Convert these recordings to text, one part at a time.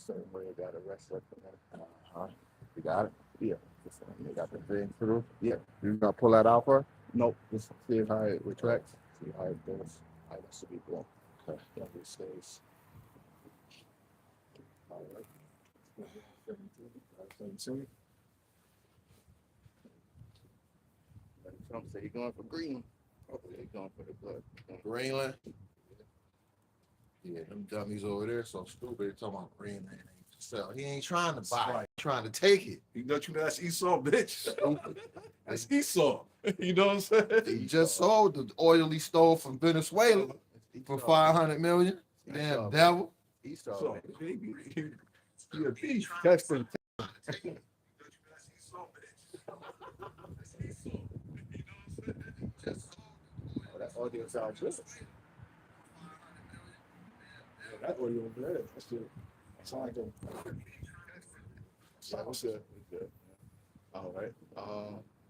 certain way you got to rest up. Uh-huh. You got it? Yeah. You got the thing through? Yeah. You gonna pull that out for? Nope. Just see how it retracts. See how it goes. How that should be going. Okay. That it stays. All right. 17. Trump said he's going for green. Oh, yeah, he's going for the blood. Greenland. Yeah, them dummies over there so stupid. They're talking about Greenland ain't for sale. He ain't trying to buy it. He's trying to take it. You know that's Esau, bitch. That's Esau. You know what I'm saying? He just sold the oil he stole from Venezuela for 500 million. Damn devil. Esau. So, baby, he a thief. Testing. Oh, that audio sounds good. Yeah, that audio over there. That's good. That sounds like a. What's good? Good. All right.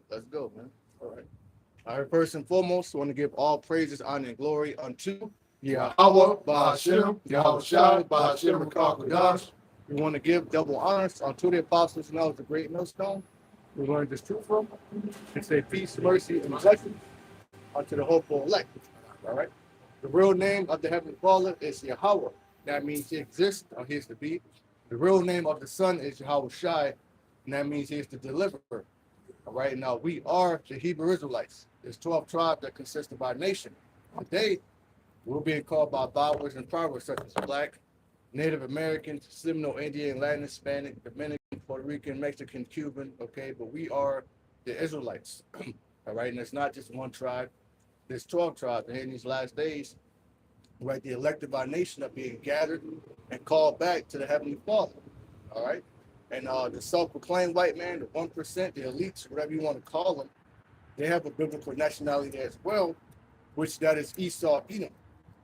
Let's go, man. All right. All right. First and foremost, I want to give all praises, honor, and glory unto Yahweh, Bahashem, Yahweh Shai, Bahashem, Rakakadash. We want to give double honors unto the apostles and elders, the great millstone. We learned this truth from and say peace, mercy, and blessings unto the hopeful elect. All right. The real name of the Heavenly Father is Yahweh. That means he exists or he is to be. The real name of the Son is Yahweh Shai, and that means he is the deliverer. All right. Now we are the Hebrew Israelites. There's 12 tribes that consist of our nation. Today, we're being called by bowers and proverbs such as Black, Native American, Seminole Indian, Latin, Hispanic, Dominican, Puerto Rican, Mexican, Cuban. Okay, but we are the Israelites. All right, and it's not just one tribe. There's 12 tribes, and in these last days, right, the elect of our nation are being gathered and called back to the Heavenly Father. All right, and the self-proclaimed white man, the 1%, the elites, whatever you want to call them, they have a biblical nationality as well, which that is Esau, Edom,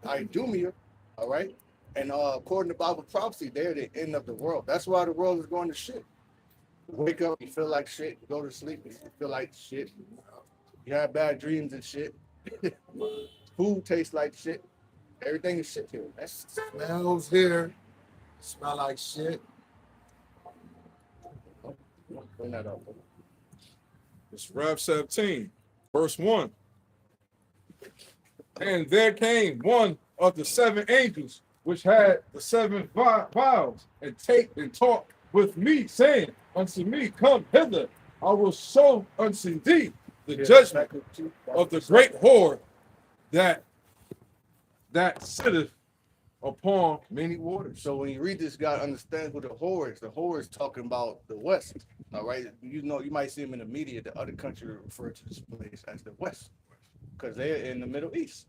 Idumea. All right, and according to Bible prophecy, they're the end of the world. That's why the world is going to shit. Wake up, you feel like shit. You go to sleep, you feel like shit. You have bad dreams and shit. Food tastes like shit. Everything is shit here. That's Smells here. Smell like shit. bring that up. It's Rev 17, verse 1. And there came one of the 7 angels, which had the 7 vials, and talk with me, saying unto me, Come hither, I will show unto thee the judgment of the great whore that sitteth upon many waters. So when you read this, you got to understand who the whore is. The whore is talking about the West. All right. You know, you might see them in the media. The other country refer to this place as the West because they're in the Middle East.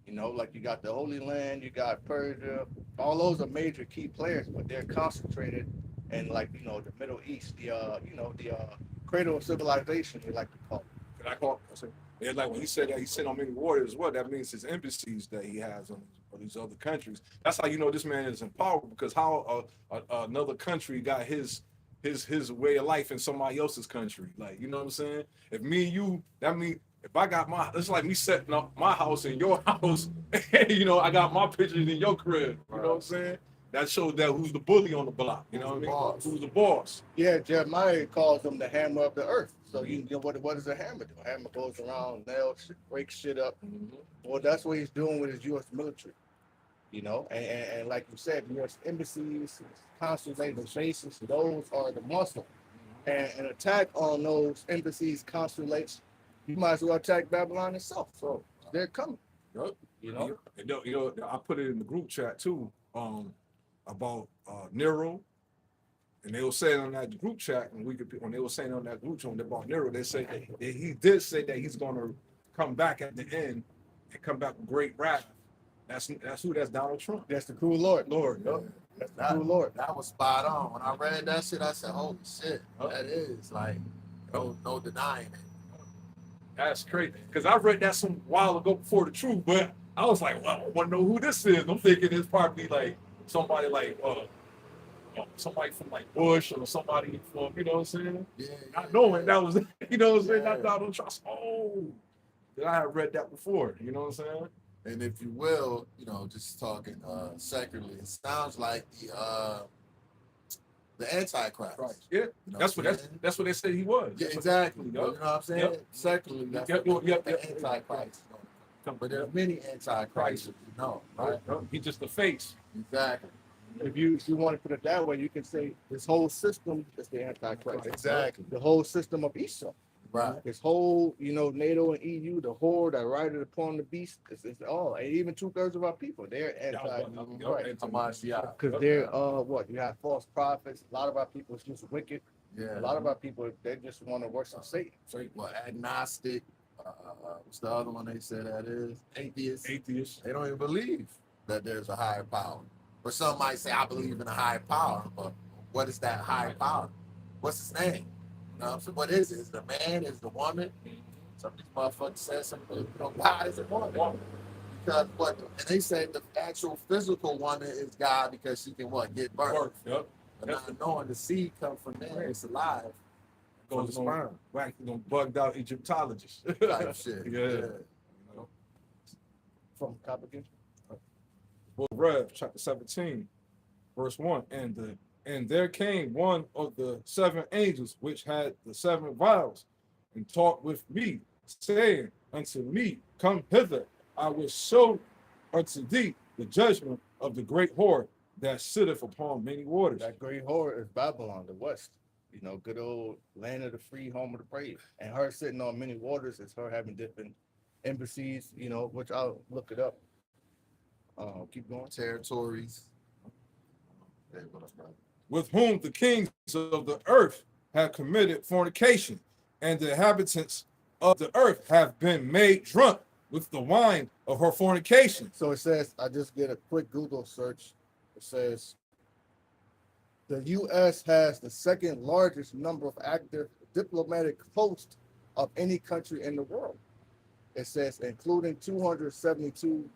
You know, like you got the Holy Land, you got Persia. All those are major key players, but they're concentrated in, like, you know, the Middle East, the cradle of civilization, they like to call it. And I call it. And like when he said that he sit on many waters as well, that means his embassies that he has on these other countries. That's how you know this man is in power, because how another country got his way of life in somebody else's country. Like, you know what I'm saying? If me and you, that means if I got it's like me setting up my house in your house, and, you know, I got my pictures in your crib. You know what I'm saying? That shows that who's the bully on the block. You know what I mean? Boss. Who's the boss? Yeah, Jeremiah calls them the hammer of the earth. So you know what does a hammer do? A hammer goes around, nails, breaks shit up. Mm-hmm. Well, that's what he's doing with his U.S. military. You know, and like you said, U.S. embassies, consulates, bases, those are the muscle. And an attack on those embassies, consulates, you might as well attack Babylon itself. So they're coming. Yep. You know? And, you know, I put it in the group chat too, about Nero. And they were saying on that group chat, when they were saying on that group chat about Nero, they say that he did say that he's going to come back at the end and come back with great wrath. That's Donald Trump. That's the cruel Lord. Yeah. That's the cruel Lord. That was spot on. When I read that shit, I said, holy shit, that is like, no denying it. That's crazy. Because I read that some while ago before the truth, but I was like, well, I want to know who this is. I'm thinking it's probably like somebody like somebody from like Bush or somebody from, you know what I'm saying? Yeah. Not knowing that was, you know what I'm saying? Not Donald Trump. Oh, I had read that before, you know what I'm saying? And if you will, you know, just talking secularly, it sounds like the Antichrist. Christ. Yeah, You know that's what what I'm saying? that's what they said he was. Yeah, That's exactly. What, You know what I'm saying? Yep. Secularly, that's Yep, what yep, the yep. Antichrist. But there are many Antichrists, you know, right? He's just the face. Exactly. If you want to put it that way, you can say this whole system is the Antichrist. Exactly. The whole system of Esau. Right. This wwhole, NATO and EU, the horde that rided upon the beast, it's all, and even 2/3 of our people, they're anti-Christ. Hamashiach. Because they're, you have false prophets. A lot of our people is just wicked. Yeah. A lot of our people, they just want to worship Satan. Well, agnostic. What's the other one they said that is? Atheist. Atheist. They don't even believe that there's a higher power. Or some might say, I believe in a higher power, but what is that higher power? What's his name? So what is it? Is the man? Is the woman? Some of these motherfuckers say something, God is a woman. Because what? And they say the actual physical woman is God because she can what? Get birth. Yep. But not knowing the seed comes from there, it's alive. From the Goes on sperm. whack, bugged out Egyptologist. Type shit. Yeah. You know? From Copperkin. Book of Rev, chapter 17, verse 1. And there came one of the 7 angels which had the 7 vials, and talked with me, saying unto me, Come hither, I will show unto thee the judgment of the great whore that sitteth upon many waters. That great whore is Babylon, the West. Good old land of the free, home of the brave. And her sitting on many waters is her having different embassies, which I'll look it up. Keep going. Territories. With whom the kings of the earth have committed fornication, and the inhabitants of the earth have been made drunk with the wine of her fornication. So it says, I just did a quick Google search. It says, the U.S. has the second largest number of active diplomatic posts of any country in the world. It says, including 272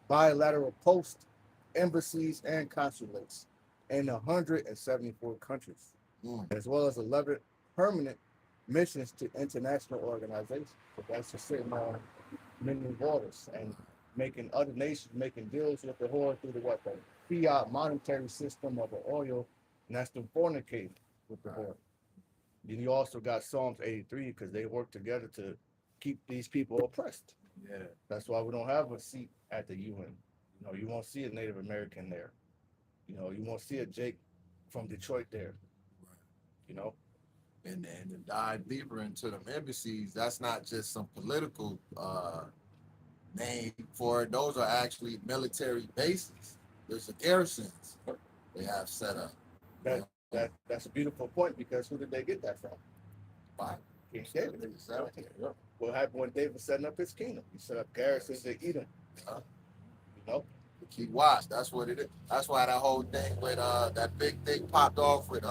bilateral posts, embassies, and consulates in 174 countries, as well as 11 permanent missions to international organizations. So that's just sitting on many waters and making other nations making deals with the whore through the fiat monetary system of the oil, and that's them fornicating with the whore. Then you also got Psalms 83 because they work together to keep these people oppressed. Yeah. That's why we don't have a seat at the UN. You won't see a Native American there. You won't see a Jake from Detroit there. Right. And to dive deeper into them embassies, that's not just some political name for it. Those are actually military bases. There's the garrisons they have set up. That's a beautiful point because who did they get that from? By King David. What happened when David set up his kingdom? He set up garrisons in Edom. Keep watch. That's what it is. That's why that whole thing with that big thing popped off with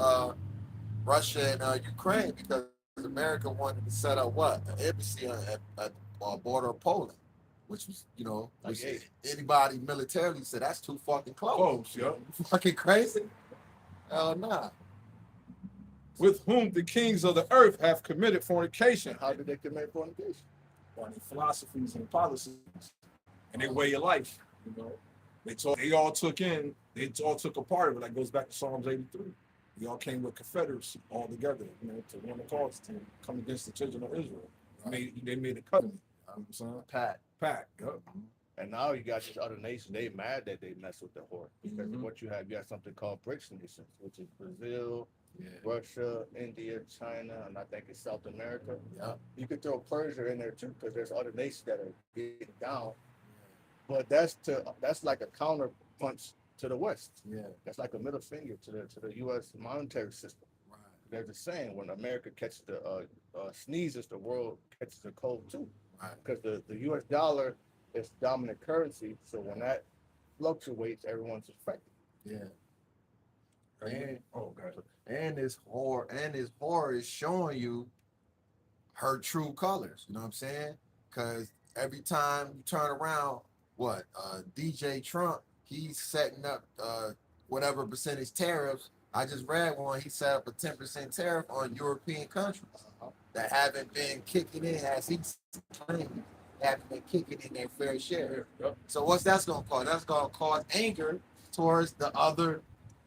Russia and Ukraine, because America wanted to set up what? An embassy at the border of Poland, which was, which anybody militarily said that's too fucking close. Fucking crazy. Hell nah. With whom the kings of the earth have committed fornication. How did they commit fornication? By their philosophies and policies and their way of life. They all took a part of it. That goes back to Psalms 83. We all came with confederacy all together, to one cause to come against the children of Israel. They made a covenant. Pact. Yep. And now you got these other nations. They mad that they mess with the whore because of what you have something called BRICS nations, which is Brazil, Russia, India, China, and I think it's South America. Yeah. You could throw Persia in there too because there's other nations that are getting down. But that's like a counter punch to the West. Yeah. That's like a middle finger to the U.S. monetary system. Right. They're just saying when America catches the sneezes, the world catches a cold too. Right. Because the U.S. dollar is dominant currency, so when that fluctuates, everyone's affected. Yeah. And this whore is showing you her true colors. You know what I'm saying? Because every time you turn around, DJ Trump, he's setting up whatever percentage tariffs. I just read one. He set up a 10% tariff on European countries that haven't been kicking in, as he's claiming, haven't been kicking in their fair share. So what's that's going to cause? That's going to cause anger towards the other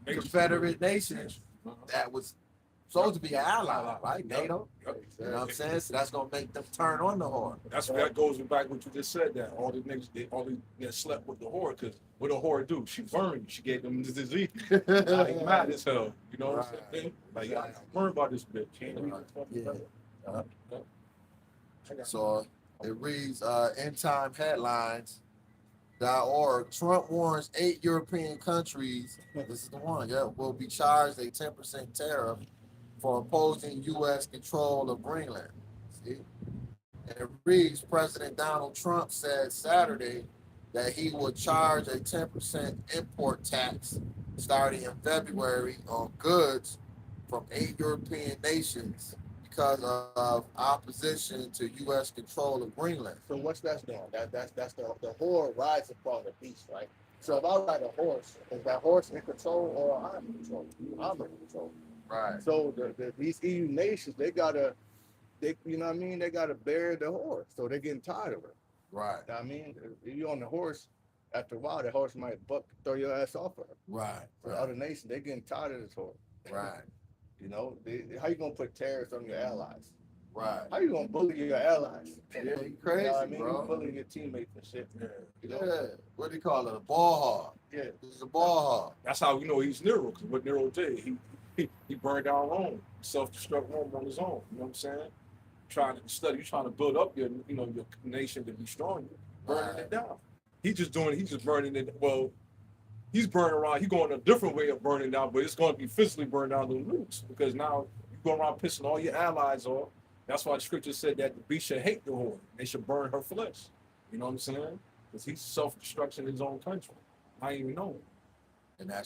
Confederate nations that was supposed to be an ally, right? NATO. Yep. You know what I'm saying? So that's gonna make them turn on the whore. That goes back what you just said, that all the niggas they slept with the whore, because what a whore do? She burned you. She gave them the disease. Like mad as hell. You know what I'm saying? Like I learned about this bitch. Yeah. So it reads end time headlines.org. Trump warns 8 European countries, this is the one, will be charged a 10% tariff for opposing U.S. control of Greenland. See? And it reads, President Donald Trump said Saturday that he would charge a 10% import tax starting in February on goods from 8 European nations because of opposition to U.S. control of Greenland. So what's that doing? That's the whore rides upon the beast, right? So if I ride a horse, is that horse in control or I'm in control? I'm in control. Right. So these EU nations, they you know what I mean? They gotta bear the horse. So they're getting tired of her. Right. I mean, if you're on the horse, after a while, the horse might throw your ass off of her. Right. So the other nations, they're getting tired of this horse. Right. You know, how you gonna put tariffs on your allies? Right. How you gonna bully your allies? Yeah, you crazy, You know what I mean? bro. You bullying your teammates and shit. You know? Yeah. What do you call it? A ball hog. Yeah. It's a ball hog. That's how we know he's Nero, because what Nero did, he burned down Rome, self-destruct Rome on his own. You know what I'm saying? Trying to build up your nation to be stronger, burning it down. He's just burning it. Well, he's burning around. He's going a different way of burning down, but it's going to be physically burned down to the roots, because now you go around pissing all your allies off. That's why the scripture said that the beast should hate the whore. They should burn her flesh. You know what I'm saying? Because he's self-destruction in his own country. I ain't even know. And the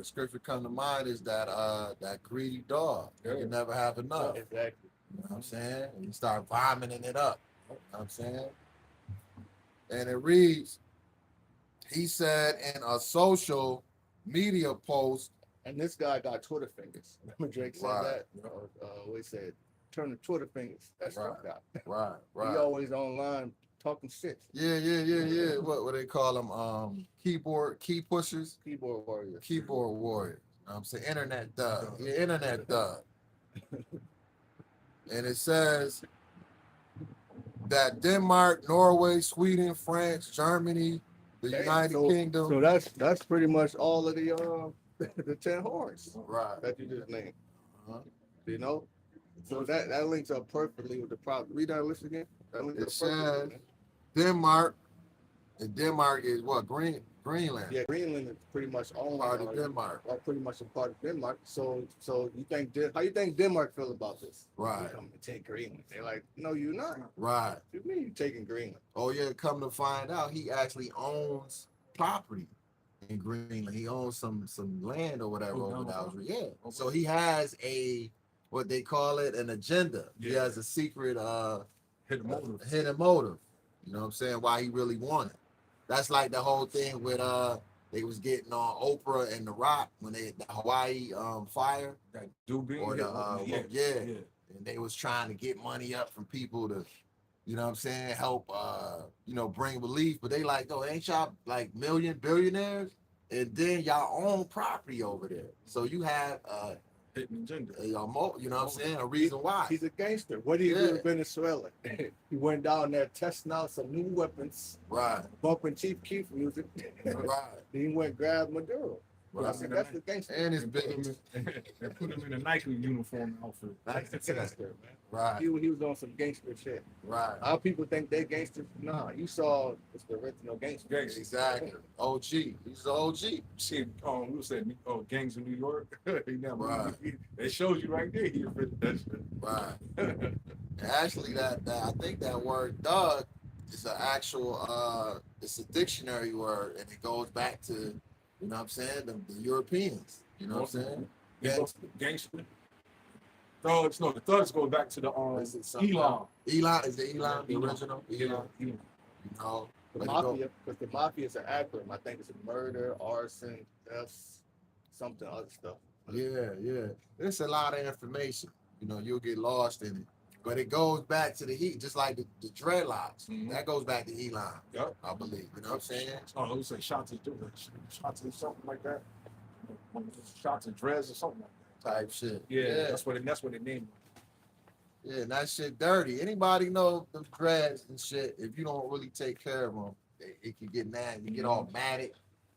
scripture come to mind is that greedy dog. You can never have enough. Exactly. You know what I'm saying? And you start vomiting it up. You know what I'm saying? And it reads, he said in a social media post. And this guy got Twitter fingers. Remember Drake said that? What he said, turn the Twitter fingers. That's right. Right. Right. He always online talking shit. Yeah. What they call them? Key pushers. Keyboard warrior. Keyboard warrior. You know what I'm saying? Internet dog. Yeah, internet dog. And it says that Denmark, Norway, Sweden, France, Germany, the United Kingdom. So that's pretty much all of the the 10 horns that you just named. You know? So that links up perfectly with the problem. Read that list again. It says Denmark, and Denmark is what? Greenland. Yeah, Greenland is pretty much owned part of Denmark. Pretty much a part of Denmark. So you think how you think Denmark feel about this? Right. You come and take Greenland. They're like, no, you're not. Right. What do you mean you taking Greenland? Oh yeah, come to find out, he actually owns property in Greenland. He owns some land or whatever over there. Yeah. So he has what they call it, an agenda. Yeah. He has a secret hidden motive. You know what I'm saying? Why he really won it. That's like the whole thing with they was getting on Oprah and The Rock when the Hawaii fire. That Doobie. Or and they was trying to get money up from people to, you know what I'm saying, help bring relief. But they like, oh, ain't y'all like billionaires? And then y'all own property over there. So you have hidden agenda. You know what I'm saying? A reason why. He's a gangster. What did he do in Venezuela? He went down there testing out some new weapons. Right. Bumping Chief Keef music. Right. Then he went grab Maduro. Right. I said, that's the gangster. And his big. They put him in a Nike uniform outfit. That's the gangster, man. Right. He was on some gangster shit. Right. Our people think they gangsters. Nah, you saw it's the original gangster. Exactly. OG. He's the OG. See, we said, gangs in New York. Right. It shows you right there. He fit that shit. Right. Actually, I think that word "thug" is an actual. It's a dictionary word, and it goes back to, you know what I'm saying, the Europeans. You know what I'm saying? Gangster. Thugs. No, the thugs go back to the Elon. Elon is the Elon the original? Elon. You know, the mafia, because the mafia is an acronym. I think it's a murder, arson, thefts, something other stuff. Yeah. It's a lot of information. You know, you'll get lost in it. But it goes back to the heat, just like the dreadlocks. Mm-hmm. That goes back to Elon, I believe. You know what I'm saying? Oh, we say shots of something like that. Shots of dreads or something like that. type shit. Yeah, that's what they named Yeah, and that shit dirty. Anybody know the dreads and shit? If you don't really take care of them, it can get mad. You get all matted,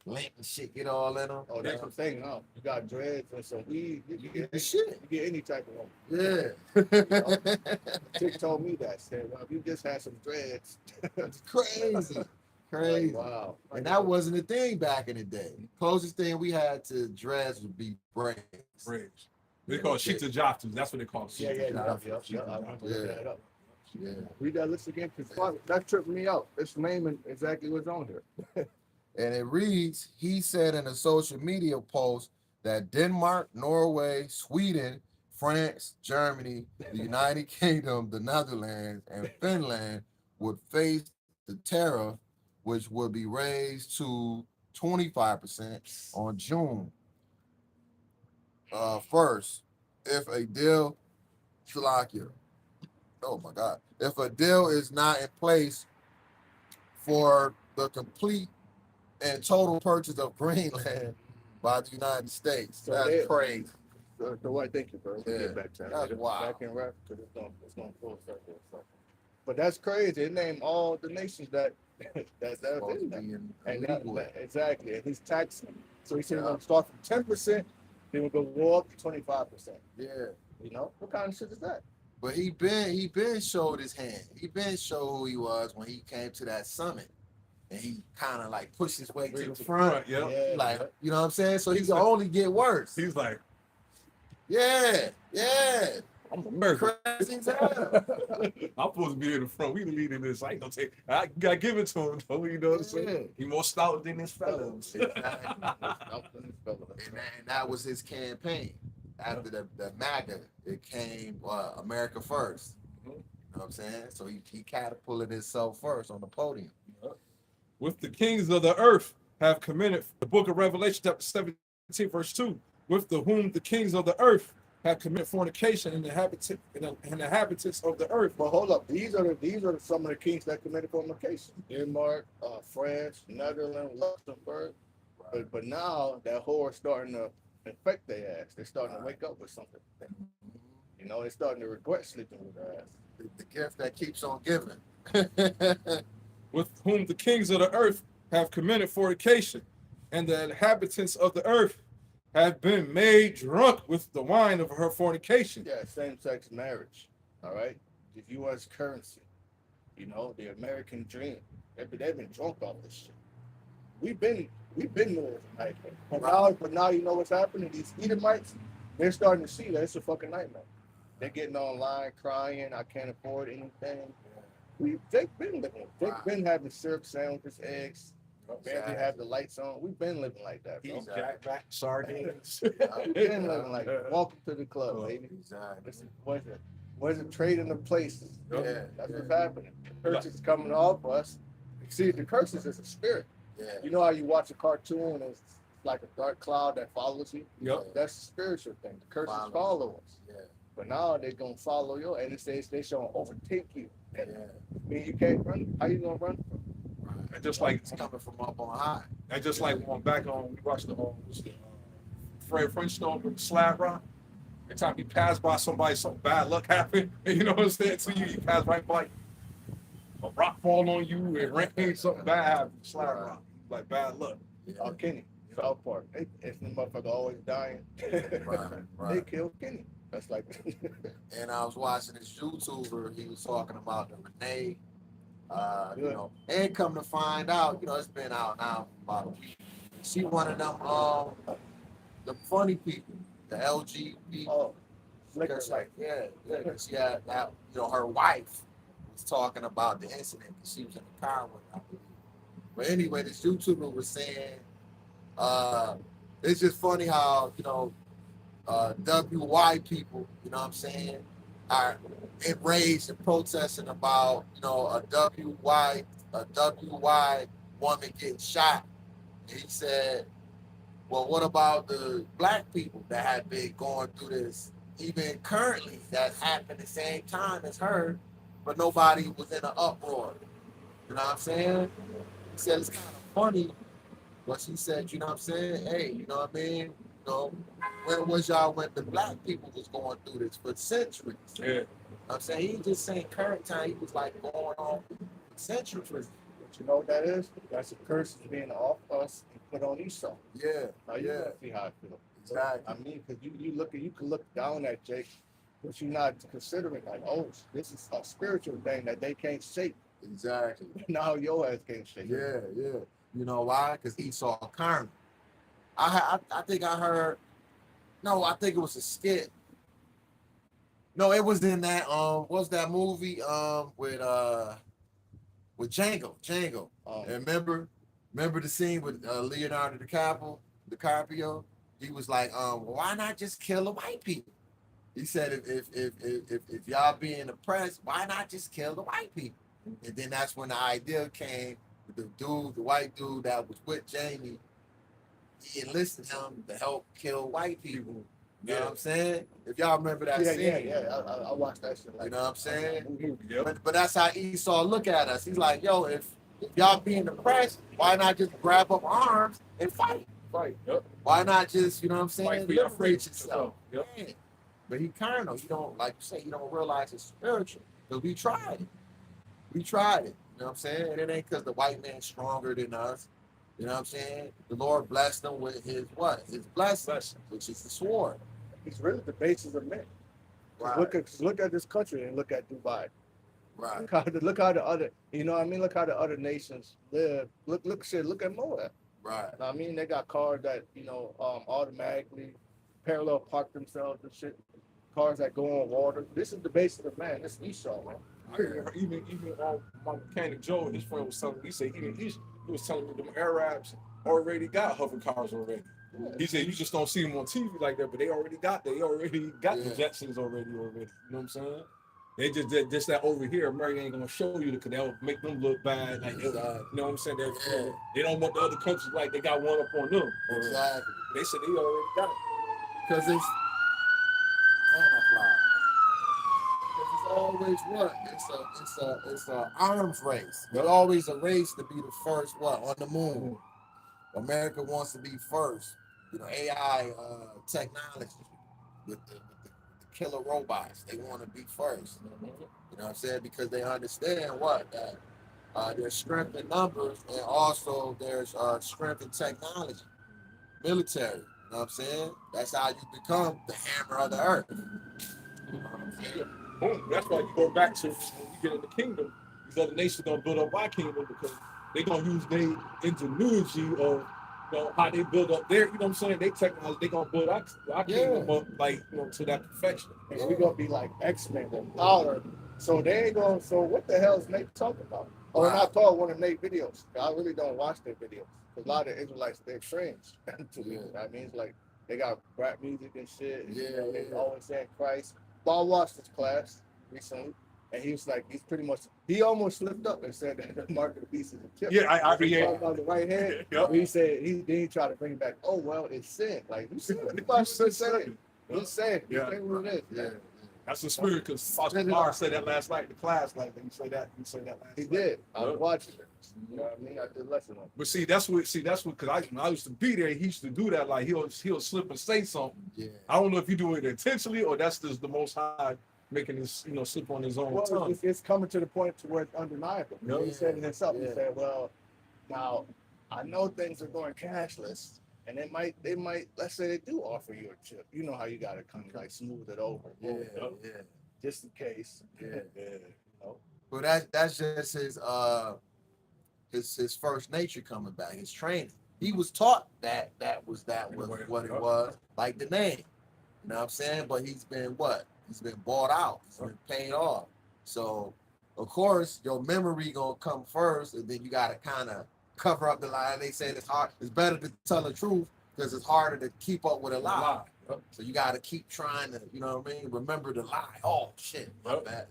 lint and shit get all in them. Oh, that's what I'm saying. No, you got dreads and some weed. You get The shit. You get any type of one. Yeah. Chick told me that. Said, well, if you just had some dreads. It's crazy. Crazy. Wow. And that wasn't a thing back in the day. Closest thing we had to dreads would be braids. Braids. They call it shita jatus. That's what they call it. Yeah. I want to look that up. Yeah. Read that list again, because that tripped me out. It's naming exactly what's on here. And it reads, he said in a social media post that Denmark, Norway, Sweden, France, Germany, the United Kingdom, the Netherlands, and Finland would face the tariff, which would be raised to 25% on June 1st. If a deal, Slovakia. Oh my God. If a deal is not in place for the complete and total purchase of Greenland by the United States. So That's crazy. So what? Thank you, bro. Yeah, Get back to that. that's wild. Back in rap, because it's going full circle. So. But that's crazy. It named all the nations that that's Supposed in to that. be And illegal. exactly. And he's taxing. So he said Yeah. we're going to start from 10%, then we'll go up to 25%. Yeah. You know? What kind of shit is that? But he been showed his hand. He been showed who he was when he came to that summit. And he kind of like pushed his way to the front. Yeah. Like, you know what I'm saying? So he can only get worse. He's like, Yeah. I'm American. Crazy as hell. I'm supposed to be in the front. We the leader in this. I ain't gonna take. I gotta give it to him. Though, you know what I'm saying? He more stout than his fellows. And that was his campaign. After the MAGA, it came America First. You know what I'm saying? So he catapulted himself first on the podium. With the kings of the earth have committed, the book of Revelation, chapter 17, verse 2. With the whom the kings of the earth have committed fornication and the inhabitants of the earth. But hold up, these are some of the kings that committed fornication. Denmark, France, Netherlands, Luxembourg. But now that whore is starting to infect their ass. They're starting to wake up with something. You know, they're starting to regret sleeping with their ass. The gift that keeps on giving. With whom the kings of the earth have committed fornication, and the inhabitants of the earth have been made drunk with the wine of her fornication. Yeah, same-sex marriage. All right, the U.S. currency. You know, the American dream. They've been drunk off this shit. We've been living like that. But now you know what's happening. These Edomites, they're starting to see that it's a fucking nightmare. They're getting online crying. I can't afford anything. They've been living. They've been having syrup sandwiches, eggs. Barely have the lights on. We've been living like that, bro. Jack sardines. We've been living like that. Welcome to the club, baby. Exactly. Where's it trading the places? Yeah, That's what's happening. The curse is coming off us. See, the curses is a spirit. Yeah. You know how you watch a cartoon and it's like a dark cloud that follows you? Yep. That's a spiritual thing. The curses follow us. Yeah. But now they're gonna follow you, and it says they shall overtake you. Yeah. I mean, you can't run. How you gonna run? And just like It's coming from up on high. And just like on back on, we watched the Fred Flintstone with the slab rock. Every time you pass by somebody, some bad luck happened. You know what I'm saying? To you, you pass right by, a rock fall on you, it rains, something bad happened. Slab rock, like bad luck. Oh, Kenny, South Park. It's the motherfucker always dying. They killed Kenny. That's like. And I was watching this YouTuber. He was talking about the Renee. You know, and come to find out, you know, it's been out now for about a week. She one of them, the funny people, the LG people. Oh, Because like, because she had that, you know, her wife was talking about the incident because she was in the car with her, I believe. But anyway, this YouTuber was saying, it's just funny how, you know, WY people, you know what I'm saying, are enraged and protesting about, you know, a WY woman getting shot. And he said, well, what about the black people that have been going through this, even currently, that happened the same time as her, but nobody was in an uproar? You know what I'm saying? He said it's kind of funny, but she said, you know what I'm saying? Hey, you know what I mean? You know, where was y'all when the black people was going through this for centuries? Yeah. I'm saying he just saying current time. He was like going on for centuries. But you know what that is? That's a curse being off us and put on Esau. Yeah, Now you yeah, gonna see how I feel. exactly. I mean, because you can look down at Jake, but you're not considering like, oh, this is a spiritual thing that they can't shake. Exactly. Now your ass can't shake. Yeah, yeah. You know why? Because Esau carnal. I think I heard. No, I think it was a skit. No, it was in that what's that movie with Django. And remember the scene with Leonardo DiCaprio? He was like, why not just kill the white people? He said if y'all being oppressed, why not just kill the white people? And then that's when the idea came with the white dude that was with Jamie. He enlisted him to help kill white people. You know what I'm saying? If y'all remember that scene. Yeah. I watched that shit. You know what I'm saying? Yep. But that's how Esau look at us. He's like, yo, if y'all being oppressed, why not just grab up arms and fight? Right. Yep. Why not just, you know what I'm saying, Fight for your liberate freedom. yourself? Yep. Yeah. But he carnal. You don't, like you say, you don't realize it's spiritual. Because we tried it. We tried it. You know what I'm saying? And it ain't because the white man's stronger than us. You know what I'm saying? The Lord blessed them with his what? His blessing, which is the sword. He's really the basis of men. Right. Look at this country and look at Dubai. Right. Look how the other, you know what I mean? Look how the other nations live. Look at Moab. Right. I mean, they got cars that, automatically parallel park themselves and shit. Cars that go on water. This is the basis of man. This is Esau, man. Even my mechanic Joe, his friend was telling me, he was telling me them Arabs already got hover cars already. He said you just don't see them on TV like that, but they already got the Jetsons already. You know what I'm saying? They just that over here, America ain't gonna show you because they'll make them look bad. Like you know what I'm saying? They don't want the other countries like they got one up on them. Exactly. They said they already got it. Because it's always what? It's a arms race. There's always a race to be the first on the moon. America wants to be first. You know, AI technology with the killer robots. They want to be first. You know what I'm saying? Because they understand that there's strength in numbers and also there's strength in technology, military. You know what I'm saying? That's how you become the hammer of the earth. You know what I'm saying? Boom. That's why you go back to when you get in the kingdom, these other nations gonna build up our kingdom because they're gonna use their ingenuity of how they build up their, you know what I'm saying, they technology, they gonna build our kingdom up like to that perfection. And we gonna be like X-Men with power. So they ain't gonna, so what the hell is Nate talking about? Oh, and I thought one of Nate's videos. I really don't watch their videos. A lot of Israelites, they're strange to me. I mean, it's like they got rap music and shit. They always saying Christ. But I watched this class recently, and he was like, he almost slipped up and said that the mark of the beast is a tip. Yeah, I on the right hand. Yep. He said he tried to bring it back. Oh well, it's sin. Like you said, you said it. Yeah. What it is. Yeah. That's the spirit because Foster said that last night in the class. Like he said that last He night. did. I was watching it. You know what I mean? I did lesson on it. But that's what because I used to be there. He used to do that. Like he'll slip and say something. Yeah. I don't know if he do it intentionally or that's just the Most High making this slip on his own tongue. It's coming to the point to where it's undeniable. Yeah. He said it himself. Yeah. He said, "Well, now I know things are going cashless, and they might. Let's say they do offer you a chip. You know how you got to kind of like smooth it over, Yeah. just in case. Yeah. You know? Well, that's just his first nature coming back, his training. He was taught that was what it was, like the name. You know what I'm saying? But he's been bought out. He's been paid off. So of course your memory gonna come first, and then you gotta kind of cover up the lie. They say it's hard. It's better to tell the truth because it's harder to keep up with a lie. So you gotta keep trying to, you know what I mean? Remember the lie. Oh shit, my bad.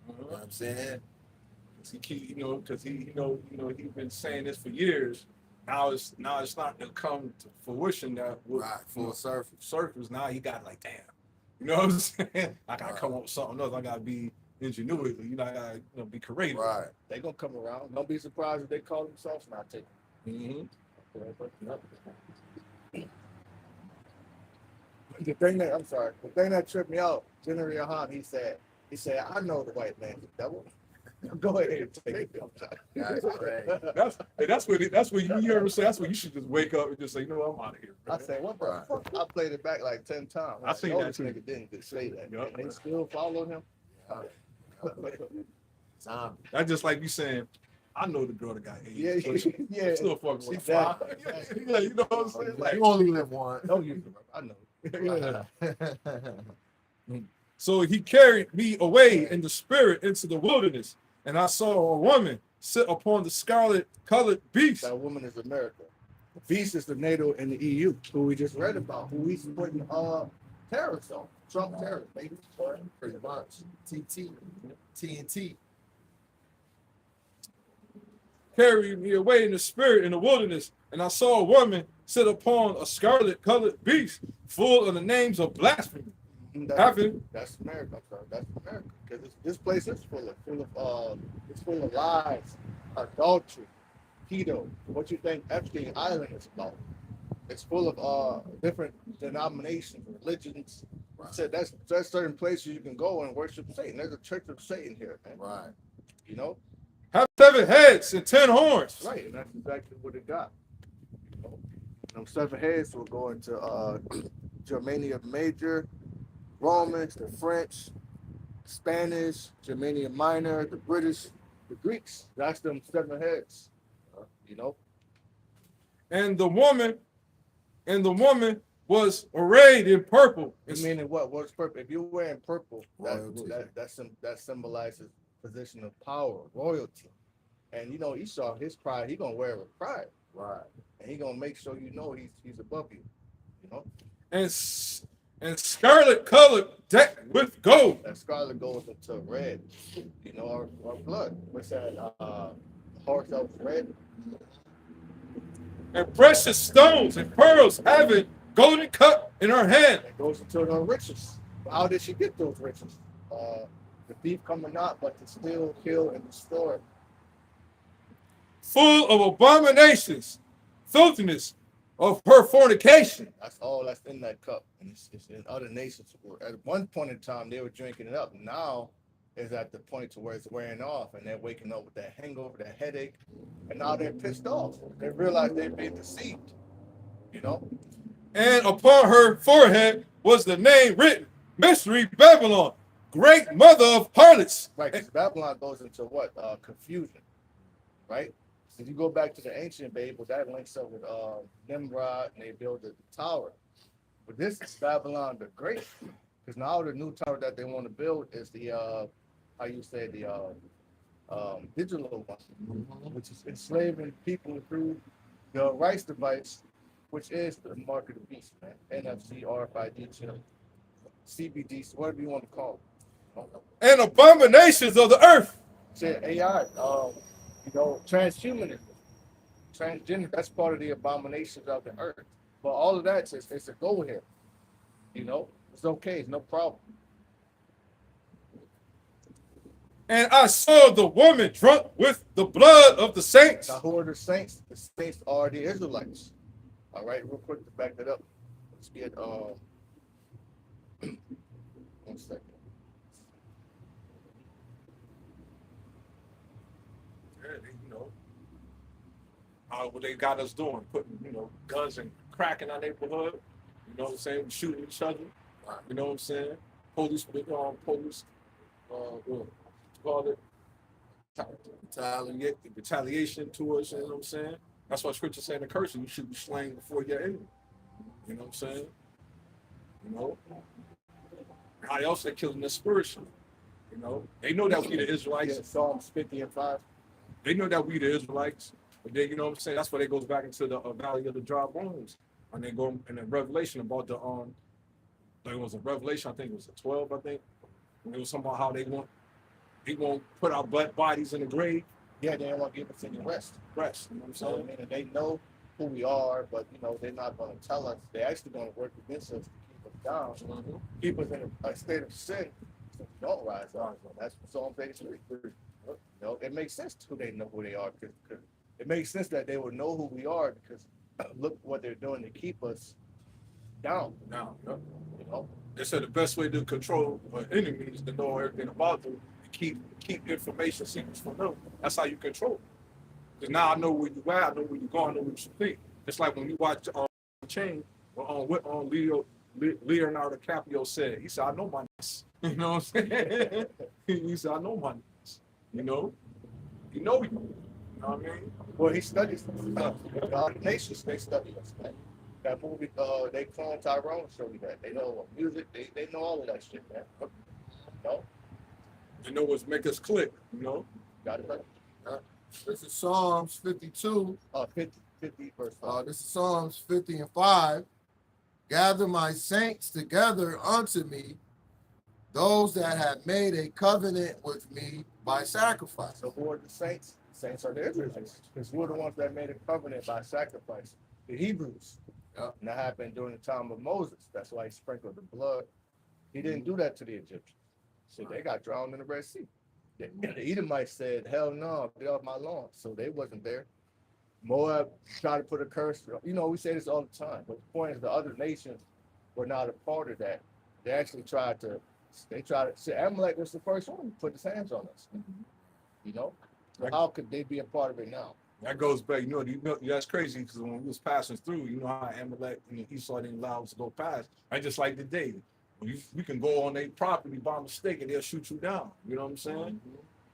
You know what I'm saying? Because he's been saying this for years. Now it's starting to come to fruition that full surface. Now he got like, damn. You know what I'm saying? I gotta come up with something else. I gotta be ingenuity. I gotta be creative. Right. They gonna come around. Don't be surprised if they call themselves not taking. Mm-hmm. the thing that tripped me out, General Yahan, he said, I know the white man's the devil. Go ahead and take it. That's great. That's what you hear him say. That's what you should just wake up and just say, you know what, I'm out of here. I said, what the fuck? I played it back like 10 times. I seen that this too. nigga didn't just say that. Yup. And they still followed him. Zombie. That's just like you saying, I know the girl that got AIDS. Yeah, but she yeah. still fucking with Exactly. yeah, you know what I'm saying? Like, You only live once. No, you. I know. so he carried me away in the spirit into the wilderness, and I saw a woman sit upon the scarlet-colored beast. That woman is America. The beast is the NATO and the EU, who we just read about, who he's putting tariffs on. Trump tariffs, maybe. Pretty much. TNT. Carried me away in the spirit in the wilderness, and I saw a woman sit upon a scarlet-colored beast, full of the names of blasphemy. That's America, sir. That's America. Because this place is full of lies, adultery, pedo. What you think Epstein Island is about? It's full of different denominations, religions. I said there's certain places you can go and worship Satan. There's a church of Satan here, man. Right. You know? Have 7 heads and 10 horns. Right, and that's exactly what it got. You know? Them 7 heads will go into Germania Major, Romans, the French, Spanish, Germania Minor, the British, the Greeks. That's them 7 heads. You know? And the woman was arrayed in purple. Meaning what? What's purple? If you're wearing purple, Royalty. that symbolizes position of power, royalty. And you know, Esau, his pride, he gonna wear it with pride. Right. And he gonna make sure you know he's above you. You know? And scarlet colored decked with gold. That scarlet goes into red. You know, our blood. What's that? Horse that was red. And precious stones and pearls having golden cup in her hand. It goes into her riches. How did she get those riches? The thief coming out, but to steal, kill, and destroy. Full of abominations, filthiness of her fornication. That's all that's in that cup. And it's in other nations. At one point in time, they were drinking it up. Now is at the point to where it's wearing off and they're waking up with that hangover, that headache. And now they're pissed off. They realize they've been deceived. You know? And upon her forehead was the name written, Mystery Babylon, great mother of harlots. Right, because Babylon goes into what? Confusion. Right? If you go back to the ancient Babel, that links up with Nimrod, and they build the tower. But this is Babylon the Great, because now the new tower that they want to build is the digital one, which is enslaving people through the rice device, which is the mark of the beast, man. NFC, RFID chip, CBD, whatever you want to call it. And abominations of the earth. Say AI, you know, transhumanism, transgender, that's part of the abominations of the earth. But all of that, it's a go here. You know, it's okay, it's no problem. And I saw the woman drunk with the blood of the saints. Now, who are the saints? The saints are the Israelites. All right, real quick to back that up. Let's get 1 second. You know, what they got us doing, putting, guns and crack in our neighborhood. You know what I'm saying? Shooting each other. You know what I'm saying? Police, call it retaliation to us. You know what I'm saying? That's why Scripture saying the curse, you should be slain before your enemy. You know what I'm saying? You know, how else they killing us spiritually? You know, they know that we the Israelites. Yeah, Psalms 50 and 5. They know that we the Israelites, but then, you know what I'm saying? That's why they goes back into the valley of the dry bones. And they go in the Revelation about the, there was a Revelation, I think it was a 12, I think. And it was something about how he won't put our bodies in the grave. Yeah, they don't want to give us any rest. Rest, you know what I'm So, saying? I mean, they know who we are, but, you know, they're not going to tell us. They're actually going to work against us to keep us down, keep us in a state of sin so we don't rise up. That's Psalm 83. You know, it makes sense to who they know who they are, because it makes sense that they would know who we are, because look what they're doing to keep us down. Now, You know? They said the best way to control an enemy is to know everything about them, and keep information secrets from them. That's how you control. Because now I know where you at, I know where you're going, I know what you think. It's like when you watch Chain, on what Leonardo DiCaprio said. He said, "I know my niggas." You know what I'm saying? He said, "I know my niggas." You know you. You know what I mean? Well, he studies the nations. They study us, man. That movie, they clone Tyrone showed you that. They know music. They know all of that shit, man. You know, You know what's make us click. You know. got it. Right. This is Psalms 52. 50 verse 5. This is Psalms 50 and 5. Gather my saints together unto me, those that have made a covenant with me by sacrifice. So who are the saints? Saints are the Israelites. Because who are the ones that made a covenant by sacrifice? The Hebrews. Yep. And that happened during the time of Moses. That's why he sprinkled the blood. He didn't do that to the Egyptians. So they got drowned in the Red Sea. The Edomites said, hell no, get off my lawn. So they wasn't there. Moab tried to put a curse. You know, we say this all the time. But the point is the other nations were not a part of that. They actually tried to say Amalek was the first one to put his hands on us. You know? So how could they be a part of it now? That goes back, you know that's crazy because when we was passing through, you know how Amalek and Esau didn't allow us to go past. I just like today, we can go on their property by mistake and they'll shoot you down. You know what I'm saying?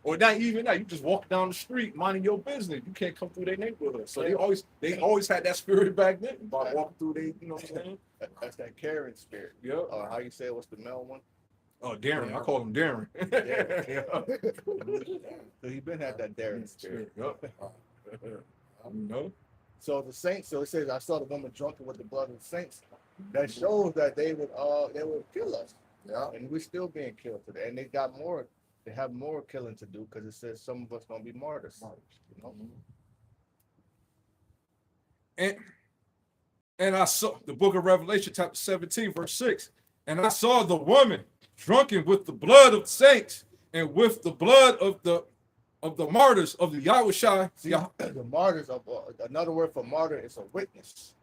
Or not even that. You just walk down the street minding your business. You can't come through their neighborhood. So they always had that spirit back then about walking through their, you know what I'm saying? That's that caring spirit. Yeah. Or how you say it, what's the male one? Oh, Darren. I call him Darren. So he been had that daring spirit. Yep. You know? So the saints, so it says, I saw the woman drunken with the blood of the saints. That shows that they would kill us. Yeah. And we're still being killed today. And they have more killing to do because it says some of us gonna be martyrs. You know? And I saw the book of Revelation, chapter 17, verse 6. And I saw the woman drunken with the blood of the saints and with the blood of the martyrs of the Yahushua. See, the martyrs of another word for martyr is a witness.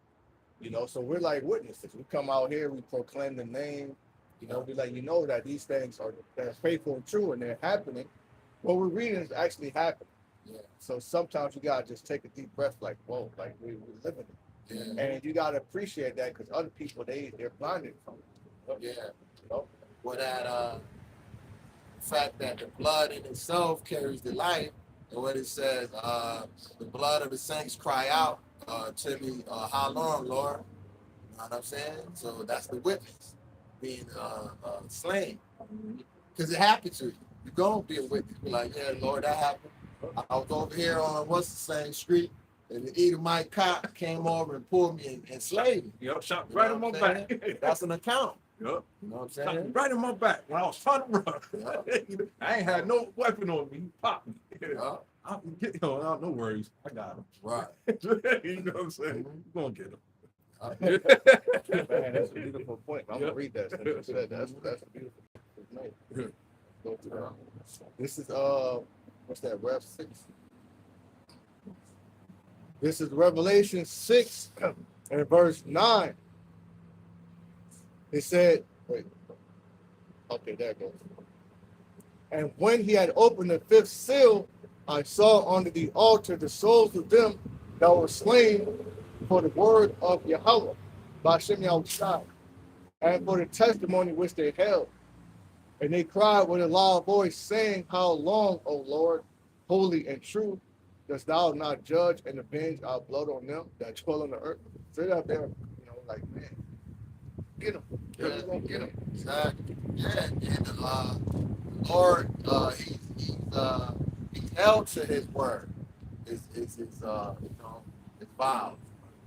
You know, so we're like witnesses. We come out here, we proclaim the name. You know, be like, you know that these things they're faithful and true and they're happening. What we're reading is actually happening. Yeah. So sometimes you gotta just take a deep breath, like, whoa, like we're living it. Yeah. And you gotta appreciate that because other people they're blinded from it. Yeah. You know? Well, that fact that the blood in itself carries the life, and what it says, the blood of the saints cry out to me, how long, Lord? You know what I'm saying? So that's the witness being slain. Because it happened to you. You're going to be a witness. Be like, yeah, Lord, that happened. I was over here on what's the same street, and the Edomite cop came over and pulled me and slayed me. Yep, shot You right know in my what I'm back. saying? That's an account. Yep. You know what I'm Shot me saying? right in my back when I was trying to run. I ain't had no weapon on me. He popped me. Yeah. No worries. I got him. Right. You know what I'm saying? We're going to get him. Man, that's a beautiful point. I'm gonna read that. Since you said that's a beautiful point. Go to that. This is what's that? Rev 6. This is Revelation 6 and verse 9. It said, wait. Okay, there it goes. And when he had opened the fifth seal, I saw under the altar the souls of them that were slain for the word of Yahweh, by Shem Yahushua, and for the testimony which they held. And they cried with a loud voice, saying, how long, O Lord, holy and true, dost thou not judge and avenge our blood on them that dwell on the earth? Straight up there, you know, like, man, get them. Yeah, get him. Exactly. Yeah, and Lord, he's held to his word. His his vows.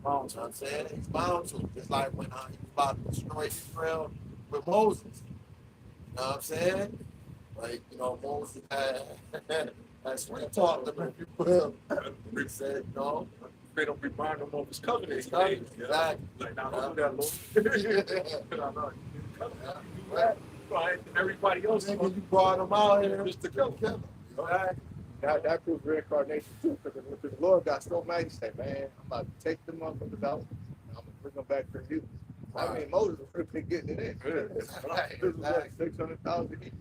You know what I'm saying? He's bound to it. Just like when he was about to destroy Israel with Moses. You know what I'm saying? Like, you know, Moses had sweet talk to him. He said, no. They don't remind him of his covenant. Exactly. Like, now don't do that, Lord. Everybody else, You brought him out here just to kill him. That proves reincarnation too, because the Lord got so mad, he said, man, I'm about to take them up from the mountain, I'm going to bring them back for you. I mean, Moses would have been getting it in. This is like 600,000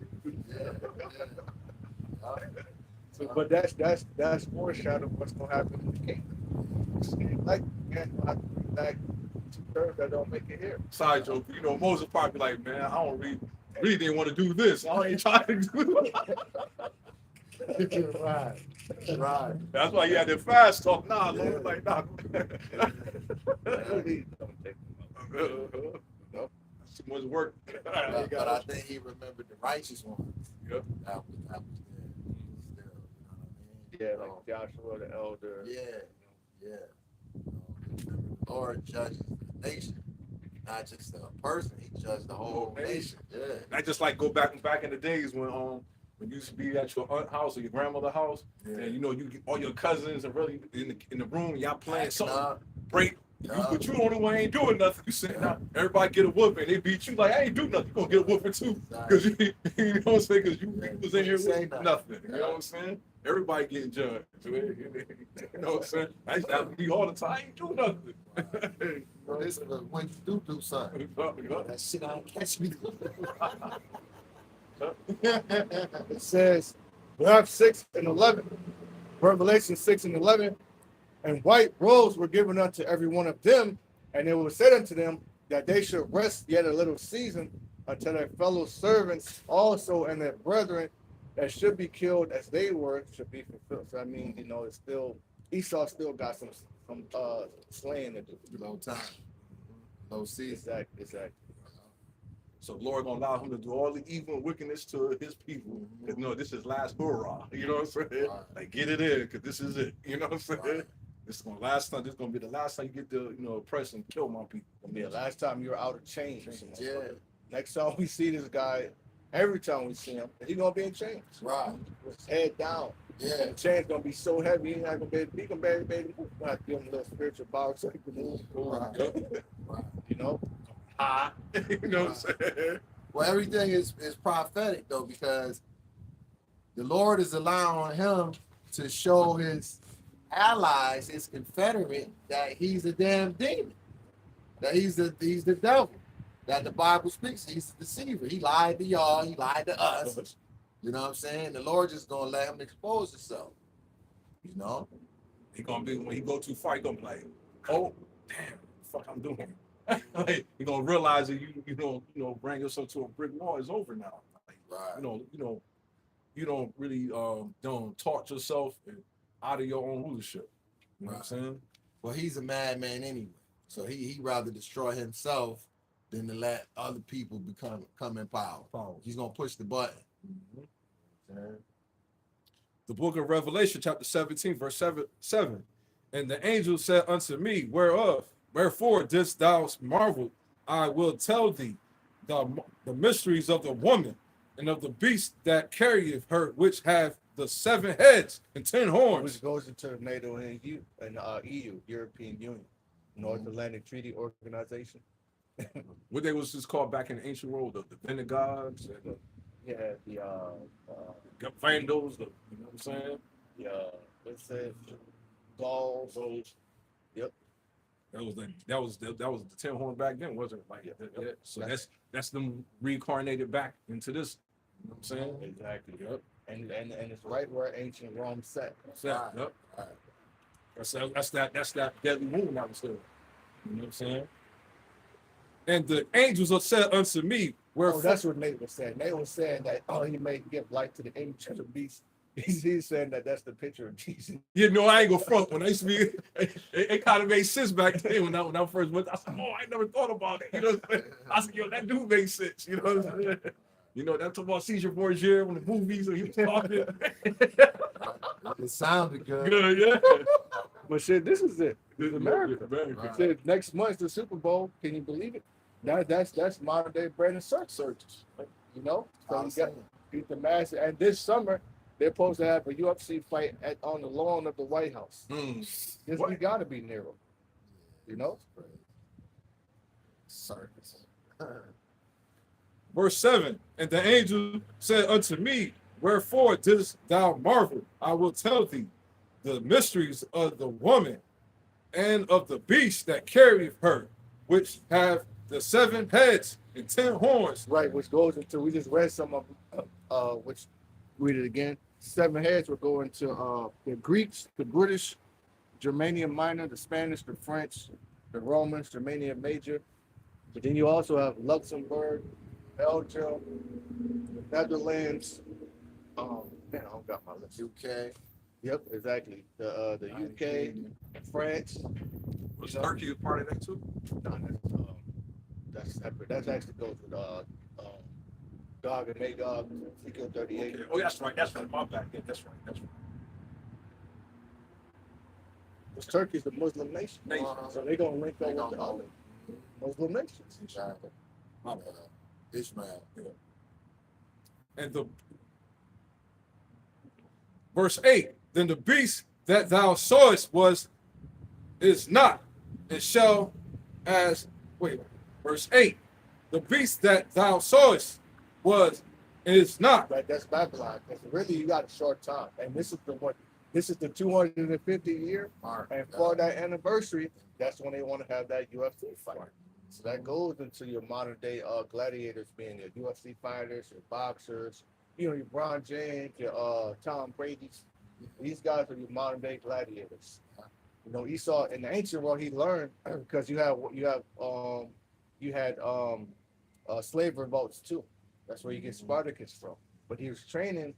So, but that's foreshadowing what's gonna happen in the kingdom. Like, man, I bring back 2/3 that don't make it here. Side joke, you know, Moses probably like, man, I don't really didn't want to do this. I ain't trying to do it. Right. That's why you had that fast talk. Nah, Lord, like, nah. Please don't take That's too much work. But I think he remembered the righteous ones. Yep. That was there. Still, you know what I mean? Yeah, like Joshua the elder. Yeah. The Lord judges the nation, not just a person. He judged the whole nation. Yeah. I just like go back in the days when you used to be at your aunt's house or your grandmother's house, and you know you get all your cousins and really in the room, y'all playing something break. But you the only one ain't doing nothing. You saying now everybody get a whooping. They beat you like I ain't do nothing. You gonna get a whooping too because you know what I'm saying? Because you was in here with nothing. You know what I'm saying? Everybody getting judged. You know what I'm saying? I used to have to be all the time. I ain't do nothing. This is when you do something. That shit ain't catch me. It says, we have 6 and 11, Revelation 6 and 11, and white robes were given unto every one of them, and it was said unto them that they should rest yet a little season until their fellow servants also and their brethren that should be killed as they were should be fulfilled. So I mean, you know, it's still Esau still got some slaying to do. Low time. Low season. Exactly. So Lord gonna allow him to do all the evil and wickedness to his people. Cause no, this is last hurrah. You know what I'm saying? Right. Like get it in, cause this is it. You know what I'm saying? Right. This is gonna last time. This is gonna be the last time you get to oppress and kill my people. Gonna be the last time you're out of chains. Yeah. Next time we see this guy, every time we see him, he's gonna be in chains. Right. With his head down. Yeah. The chain's gonna be so heavy, he's not gonna be able to move. We're gonna have to give him a little spiritual power so he can move. Right. Right. You know? You know what I'm saying? Well, everything is prophetic though, because the Lord is allowing him to show his allies, his confederate, that he's a damn demon, that he's the devil, that the Bible speaks. He's a deceiver. He lied to y'all. He lied to us. You know what I'm saying? The Lord just gonna let him expose himself. You know? He gonna be when he go too far. He gonna be like, oh damn, what the fuck I'm doing. Like, you gonna realize that you bring yourself to a brick wall. It's over now. Like, Right. You don't really don't taught yourself out of your own rulership. You know what I'm saying? Well, he's a madman anyway, so he rather destroy himself than to let other people come in power. He's gonna push the button. Mm-hmm. The book of Revelation, chapter 17, verse 7. And the angel said unto me, wherefore didst thou marvel? I will tell thee the mysteries of the woman and of the beast that carrieth her, which have the 7 heads and 10 horns. Which goes into NATO and EU, European Union, North Atlantic Treaty Organization. What they was just called back in the ancient world, the Venegogs, and the Vandals, you know what I'm saying? What's it? Gauls. Yep. That was the 10 horn back then, wasn't it? Like, yeah. So that's them reincarnated back into this. You know what I'm saying? Exactly. Yep. And it's right where ancient Rome sat. Yep. That's that deadly wound that was there. You know what I'm saying? And the angels said unto me, that's what Nate was saying. Nate was saying that he may give life to the image of the beast. He's saying that's the picture of Jesus. You know, I ain't gonna front. When I used to be, it kind of made sense back then when I first went. I said, I never thought about it. You know what I'm saying? I said, that do make sense. You know what I'm saying? You know, that's about Caesar Borgia when the movies when he was talking. It sounded good. Good, yeah. But shit, this is it. This is America. America. Said next month's the Super Bowl. Can you believe it? That's modern day bread and circus. You know? So you got beat the mass. And this summer, they're supposed to have a UFC fight on the lawn of the White House. We gotta be Nero. You know? Circus. Verse 7, and the angel said unto me, wherefore didst thou marvel? I will tell thee the mysteries of the woman and of the beast that carrieth her, which have the 7 heads and 10 horns. Right, which goes into, we just read some of which read it again. 7 heads will go into the Greeks, the British, Germania Minor, the Spanish, the French, the Romans, Germania Major. But then you also have Luxembourg, Belgium, the Netherlands. Man, I don't got my list. UK. Yep, exactly. The UK, France. Was Turkey a part of that too? No, that's separate. That's actually goes with Gog and Magog, Ezekiel 38. Okay. Oh, that's right. That's right. My bad. Yeah, that's right. That's right. Because Turkey's the Muslim nation. So they're going to link up with the other Muslim nations. Exactly. Ishmael. Yeah. And the verse 8, then the beast that thou sawest is not, and shall as, verse 8, the beast that thou sawest is not. Right, that's Babylon. Because really, you got a short time. And this is the 250 year. And for that anniversary, that's when they want to have that UFC fight. So that goes into your modern day gladiators being your UFC fighters, your boxers, your Bron James, your Tom Brady's. These guys are your modern day gladiators. Esau in the ancient world, he learned because you had slave revolts too. That's where you get Spartacus from. But he was training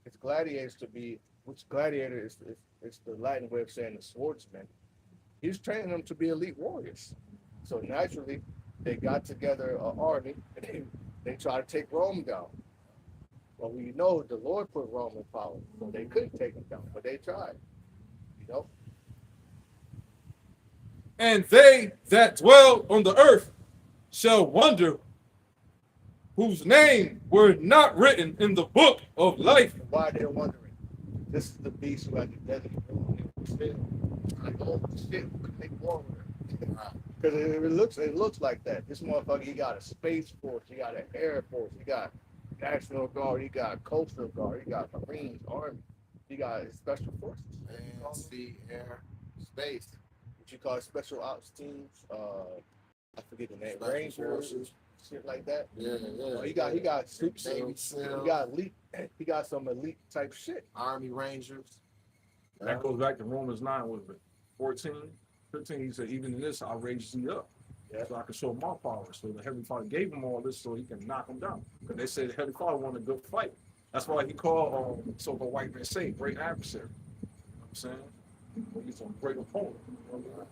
his gladiators to be, which gladiator is the Latin way of saying the swordsman. He was training them to be elite warriors. So naturally, they got together an army and they tried to take Rome down. Well, we know the Lord put Rome in power, so they couldn't take them down, but they tried. And they that dwell on the earth shall wonder, whose name were not written in the book of life. Why they're wondering? This is the beast who had the deadly like, oh shit, we could make war with her. Because it looks like that. This motherfucker, he got a space force, he got an air force, he got National Guard, he got Coastal Guard, he got Marines, Army, he got special forces. Land, sea, air, space. What you call special ops teams, I forget the name, Special Rangers, forces. shit like that. Yeah. He got super Navy SEALs, SEAL. he got elite, he got some elite type shit. Army Rangers. That goes back to Romans 9, was it 14, 15? He said, even in this, I'll raise thee up. Yeah. So I can show my power. So the Heavenly Father gave him all this so he can knock him down. Because they said the Heavenly Father wanted a good fight. That's why he called so-called white man say great adversary. You know what I'm saying? He's a great opponent. You know what I mean?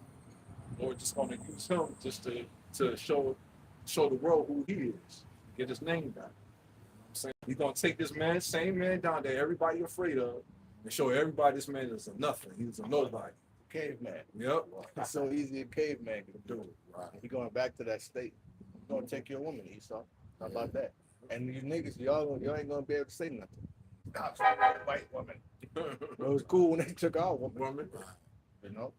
Lord just going to use him just to show the world who he is. Get his name back. You know what I'm saying? He's going to take this man, same man down there everybody afraid of, and show everybody this man is a nothing. He's a nobody. Caveman. Yep. It's so easy a caveman can do it. Right. You're going back to that state. You're going to take your woman, Esau. How about that? And you niggas, y'all ain't going to be able to say nothing. Stop saying white woman. It was cool when they took our woman. You know?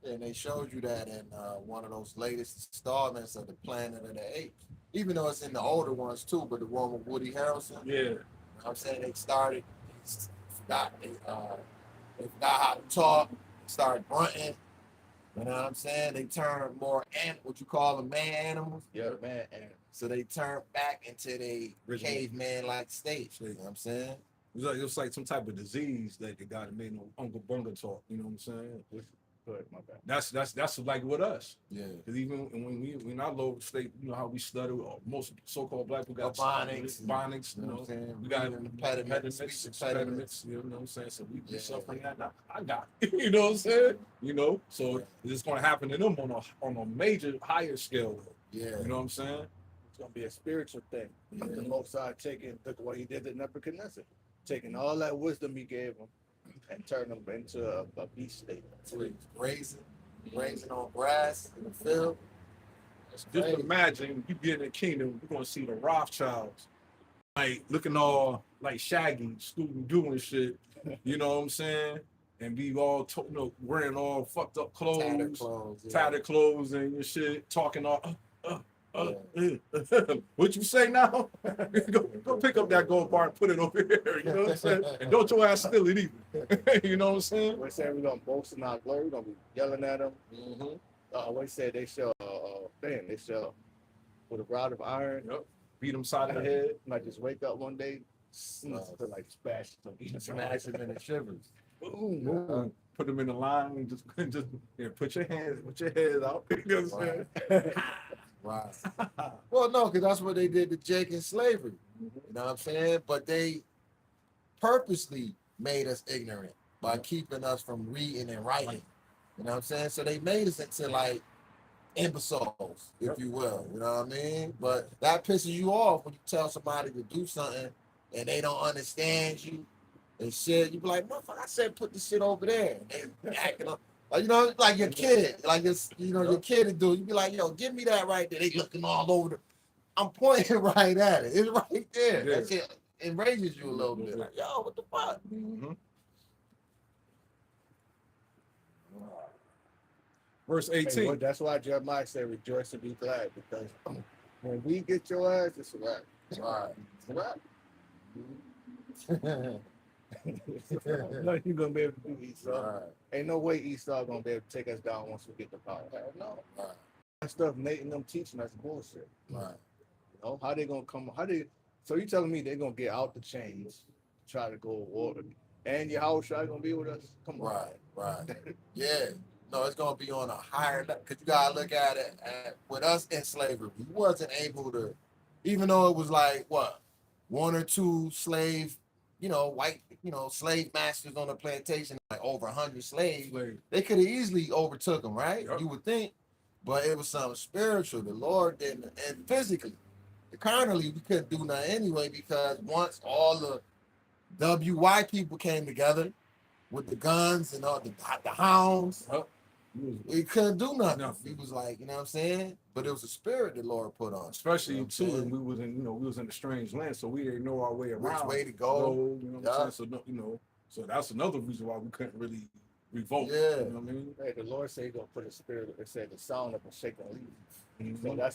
And they showed you that in one of those latest installments of the Planet of the Apes. Even though it's in the older ones too, but the one with Woody Harrelson. Yeah. You know what I'm saying? They forgot how to talk, started grunting. You know what I'm saying? They turned more what you call them man animals. Yeah, man. And So they turned back into the caveman-like state. You know what I'm saying? It was like some type of disease that the guy that made no Uncle Bunga talk. You know what I'm saying? good, my bad. That's like with us. Yeah. Because even when we in our low state, you know how we stutter. Most so-called black people got Phonics. phonics. You know, what I'm saying? we got impediments. impediments. You know what I'm saying? So we suffering that now. I got it. You know what I'm saying? You know, so it's going to happen to them on a major higher scale. Yeah. You know what I'm saying? It's going to be a spiritual thing. Yeah. The Most High look what he did to Nebuchadnezzar, taking all that wisdom he gave him and turning them into a beast state. So he's grazing on grass in the field. That's Just crazy. imagine you get in the kingdom, you're gonna see the Rothschilds, like looking all like Shaggy, Scooby-Doo and shit. You know what I'm saying? And be all wearing all fucked up clothes, tattered clothes and shit, talking all. What you say now? go pick up that gold bar and put it over here. You know what I'm saying? And don't your ass steal it either. You know what I'm saying? We're saying we're gonna boast in our glory. We're gonna be yelling at them. Mm-hmm. We said they shall understand. They shall, with a rod of iron, Yep. Beat him side of the head. might just wake up one day, feel like smash something. Smash him in the shivers. Boom. Put him in the line and just put your heads out. You know what I'm saying? Right. Well, no, because that's what they did to Jake in slavery. You know what I'm saying? But they purposely made us ignorant by keeping us from reading and writing. You know what I'm saying? So they made us into like imbeciles, if you will. You know what I mean? But that pisses you off when you tell somebody to do something and they don't understand you and shit. You be like, motherfucker, I said put this shit over there. And they acting up. Like, you know, like your kid, like it's, you know, your kid to do. You be like, yo, give me that right there. They looking all over the. I'm pointing right at it. It's right there. Yeah. That shit enrages you a little bit. Like, yo, what the fuck? Verse Hey, 18. well, that's why Jeremiah said, rejoice and be glad, because when we get your ass, it's a wrap. Right. It's a wrap. No, you're gonna be able to do Esau. Right. Ain't no way Esau gonna be able to take us down once we get the power. Hell no. Right. That stuff Nate and them teaching us bullshit. Right. You know, how they gonna come? So you telling me they're gonna get out the chains, try to go war, and your house shot gonna be with us? Come on. Right. Yeah. No, it's gonna be on a higher level because you gotta look at it with us in slavery. We wasn't able to, even though it was like what, one or two slave, white, slave masters on the plantation, like over 100 slaves. They could have easily overtook them, right? Yep. You would think, but it was something spiritual. The Lord didn't, and physically, carnally, we couldn't do nothing anyway because once all the WY people came together with the guns and all the hounds. Yep. We couldn't do nothing. Nothing. He was like, you know what I'm saying? But it was a spirit the Lord put on. Especially you know too, and we was in a strange land, so we didn't know our way around. Which way to go. You know what I'm saying? So so that's another reason why we couldn't really revolt. Yeah. You know what I mean? Hey, the Lord said He's gonna put a spirit. It said the sound of a shaking leaf. Mhm.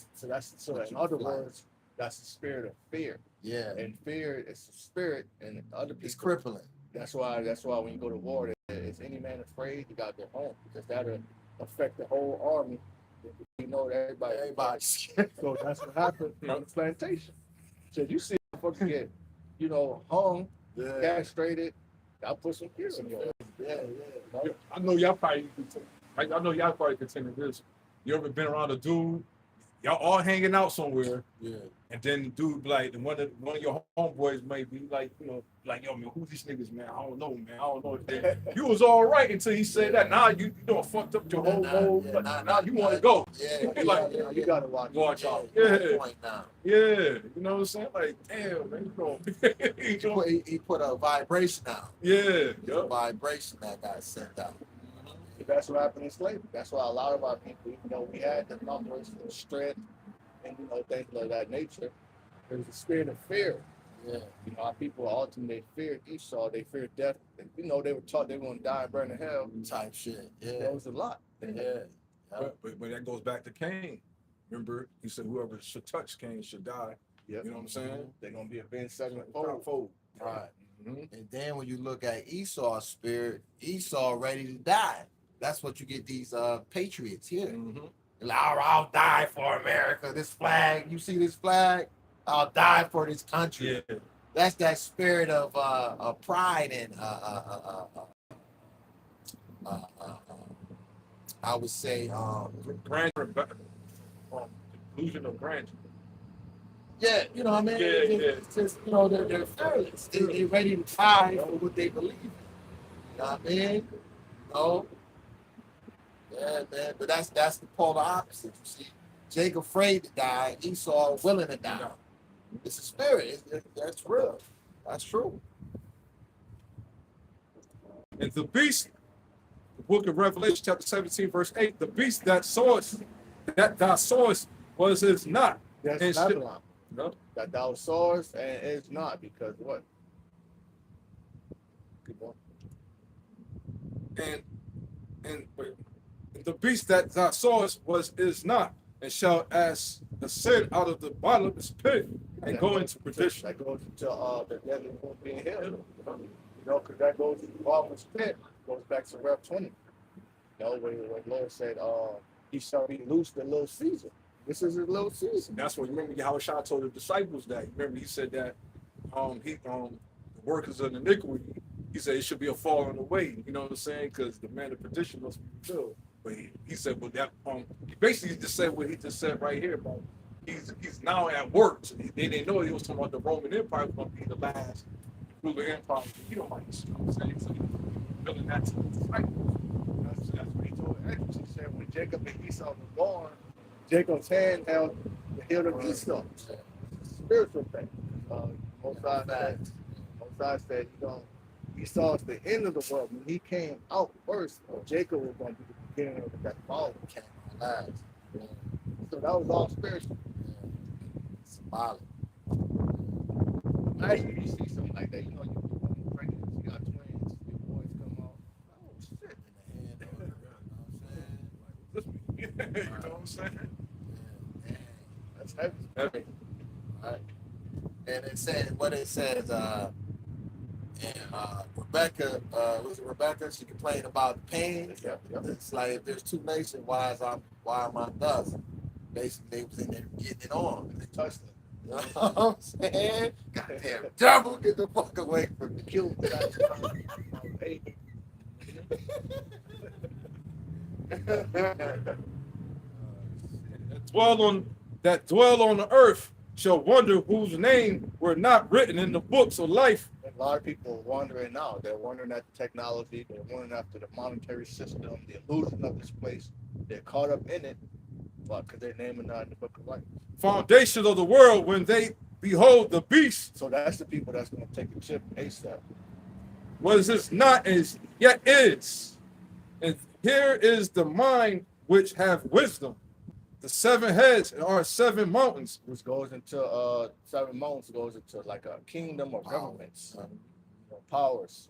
So in other words, that's the spirit of fear. Yeah. And fear is a spirit, and other people. It's crippling. That's why when you go to war, is any man afraid? You gotta go home because that'll affect the whole army. You know that everybody. So that's what happened on the plantation. So you see folks get, hung, castrated. I put some fear in you. Yeah. I know y'all probably contend this. You ever been around a dude? Y'all all hanging out somewhere. Yeah. And then the dude be like, one of your homeboys might be like, yo, man, who these niggas, man? I don't know, man. I don't know. You was all right until he said that. Now you done fucked up your whole mode. Now you want to go. Yeah. You gotta watch out. Yeah. Yeah. You know what I'm saying? Like, damn, man. He put a vibration out. Yeah. A vibration that got sent out. That's what happened in slavery. That's why a lot of our people, even though we had the numbers and strength and things of that nature, there was a spirit of fear. Yeah. Our people ultimately feared Esau. They feared death. They were taught they were going to die and burn in hell. Type shit. Yeah. There was a lot. Yeah. But that goes back to Cain. Remember, he said whoever should touch Cain should die. Yep. You know what I'm saying? They're going to be avenged sevenfold. Right. Mm-hmm. And then when you look at Esau's spirit, Esau ready to die. That's what you get these patriots here. Mm-hmm. Like, I'll die for America. This flag, you see this flag? I'll die for this country. Yeah. That's that spirit of pride and I would say Grandeur, illusion of grandeur. yeah, you know what I mean? Yeah. It's just, they're fearless. They're ready to die for what they believe in. You know what I mean? Yeah, man. But that's the polar opposite. You see, Jacob afraid to die, Esau willing to die. It's a spirit. That's real. That's true. And the beast, the book of Revelation, chapter 17, verse 8, the beast that thou sawest is not. That's And Babylon. No. That thou sawest and is not, because what? Keep going. And the beast that thou sawest is not, and shall ascend out of the bottomless pit and go into perdition. That goes into the deadly wound being healed. Because that goes to the bottomless pit, goes back to Rev 20. When Lord said, he shall be loosed in Little Caesar. This is his little season. That's what, remember how Shah told the disciples that. Remember he said that the workers of iniquity, he said it should be a falling away. You know what I'm saying? Because the man of perdition must be fulfilled. But he said, well, that he basically just said what he just said right here about he's now at work. So they didn't know he was talking about the Roman Empire was going to be the last ruler empire of the Edomites. You know what I'm saying? So he's building that to the disciples. That's what he told Exodus. He said when Jacob and Esau were born, Jacob's hand held the heel of Esau. It's a spiritual thing. Moses said, you know, Esau is the end of the world. When he came out first, Jacob was going to be the beginning of that fall. So that was all spiritual. Symbolic. Actually, you see something like that, you know, you're pregnant, you got twins, your boys come out. Oh, shit. In the hand of it, you know what I'm saying? You know what I'm saying? Yeah. That's heavy. Heavy. Right. And it says what it says, Rebecca, was it Rebecca? She complained about the pain. Yeah. It's like if there's two nations, why am I thus? Basically, they was in there getting it on. They touched them. You know what I'm saying? Goddamn devil, get the fuck away from me. Killed the that dwell on the earth shall wonder whose name were not written in the books of life. A lot of people are wondering now. They're wondering at the technology. They're wondering after the monetary system, the illusion of this place. They're caught up in it, but because their name is not in the book of life. Foundation of the world when they behold the beast. So that's the people that's going to take the chip ASAP. Was this not as yet is? And here is the mind which have wisdom. The 7 heads are 7 mountains. Which goes into 7 mountains, goes into like a kingdom of governments, powers.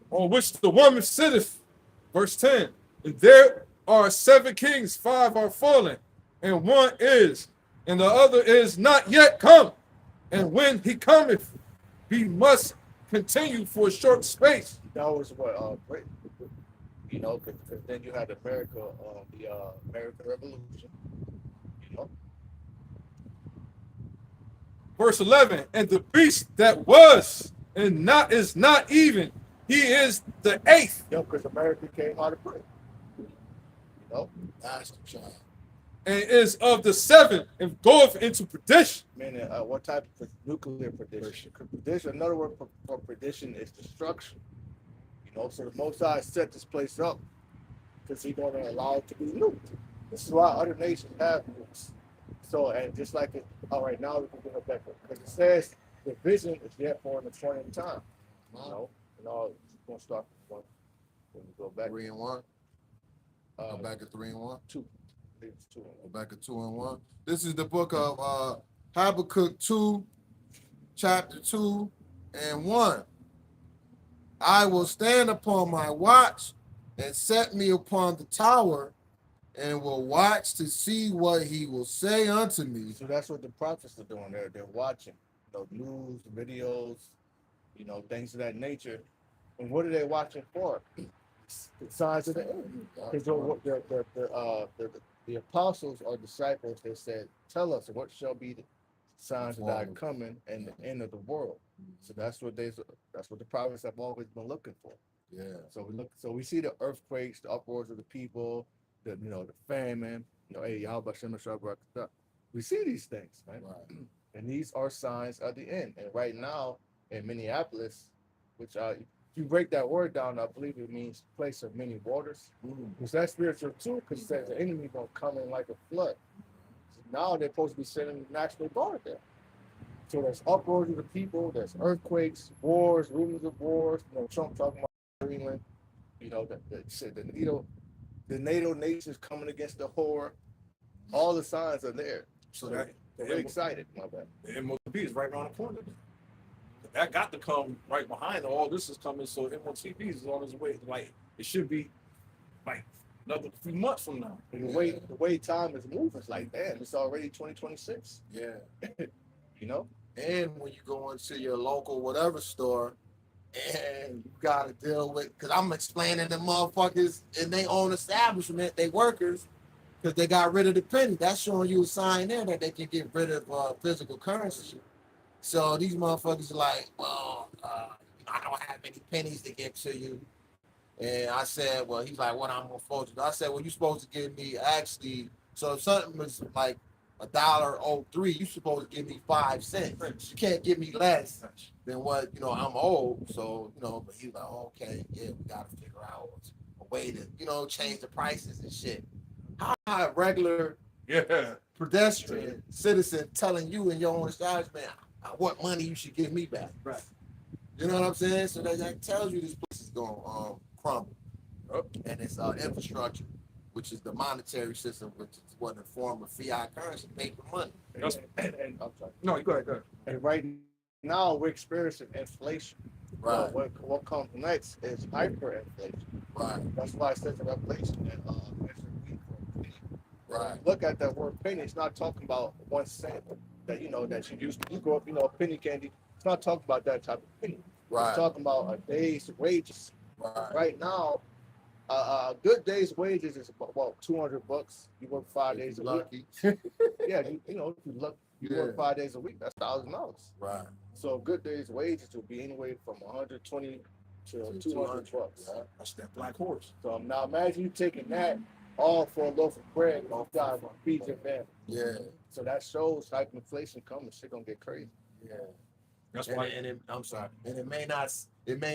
On which the woman sitteth. Verse 10. And there are 7 kings, 5 are fallen, and 1 is, and the other is not yet come. And when he cometh, he must continue for a short space. That was what Britain, you know, because then you had America, the American Revolution, you know. Verse 11. And the beast that was and not is not even, he is the 8th. Yeah, because America came out of Britain. You know, That's the child. And is of the 7th and goeth into perdition. meaning what type of nuclear perdition? Perdition, another word for perdition is destruction. You know, so the Most High set this place up because He's going to allow it to be nuked. This is why other nations have nukes. So, and just like it, all right, now we can get it back because it says the vision is yet for an appointed time. You know, and all it's going to start when we go back. 3 and 1. Go back at 3 and 1. 2. I think it's 2. Go back at 2 and 1. This is the book of Habakkuk 2, chapter 2 and 1. I will stand upon my watch and set me upon the tower and will watch to see what he will say unto me. So that's what the prophets are doing. They're watching, you know, news, videos, you know, things of that nature. And what are they watching for? The signs of the end. Because the apostles or disciples, they said, tell us what shall be the signs of thy coming and the end of the world. So that's what the prophets have always been looking for. Yeah. So we see the earthquakes, the uproars of the people, the famine, hey, Yahweh Shem Shabbat. We see these things, right? And these are signs of the end. And right now in Minneapolis, which if you break that word down, I believe it means place of many waters. Because that's spiritual too, because it says the enemy gonna come in like a flood. So now they're supposed to be sending National Guard there. So there's uproars of the people, there's earthquakes, wars, rumors of wars. You know, Trump talking about Greenland. You know, the NATO nations coming against the horror. All the signs are there. So we're excited. My bad. The MOTP is right around the corner. That got to come right behind all this is coming. So MOTP is on its way. Like it should be like another few months from now. And the way time is moving, it's like, damn, it's already 2026. Yeah. You know? And when you go into your local whatever store and you got to deal with, because I'm explaining to motherfuckers in their own establishment, they workers, because they got rid of the penny. That's showing you a sign there that they can get rid of physical currency. So these motherfuckers are like, well, I don't have any pennies to give to you. And I said, well, he's like, what I'm supposed to do? I said, well, you're supposed to give me actually, so if something was like $1.03, you're supposed to give me 5 cents. You can't give me less than what, I'm owed. So, but he's like, okay, yeah, we got to figure out a way to, change the prices and shit. How a regular pedestrian citizen telling you in your own establishment what money you should give me back? Right. You know what I'm saying? So that tells you this place is going to crumble. And it's infrastructure, which is the monetary system, which is what in the form of fiat currency, paper money. And, I'm sorry. No, go ahead. And right now we're experiencing inflation. Right. What comes next is hyperinflation. Right. That's why it says in Revelation that Right. look at that word penny. It's not talking about 1 cent that that you used to. You grow up, a penny candy. It's not talking about that type of penny. Right. It's talking about a day's wages. Right. Right now, a good day's wages is about $200. You work 5 days a Lucky. week. Yeah, if you work 5 days a week, that's $1,000. Right. So a good day's wages will be anywhere from 120 to $200. Yeah. That's that black horse. So now imagine you taking that all for a loaf of bread, and you got to feed your family. Yeah. So that shows hyperinflation coming. Shit gonna get crazy. Yeah. That's why. I'm sorry. And it may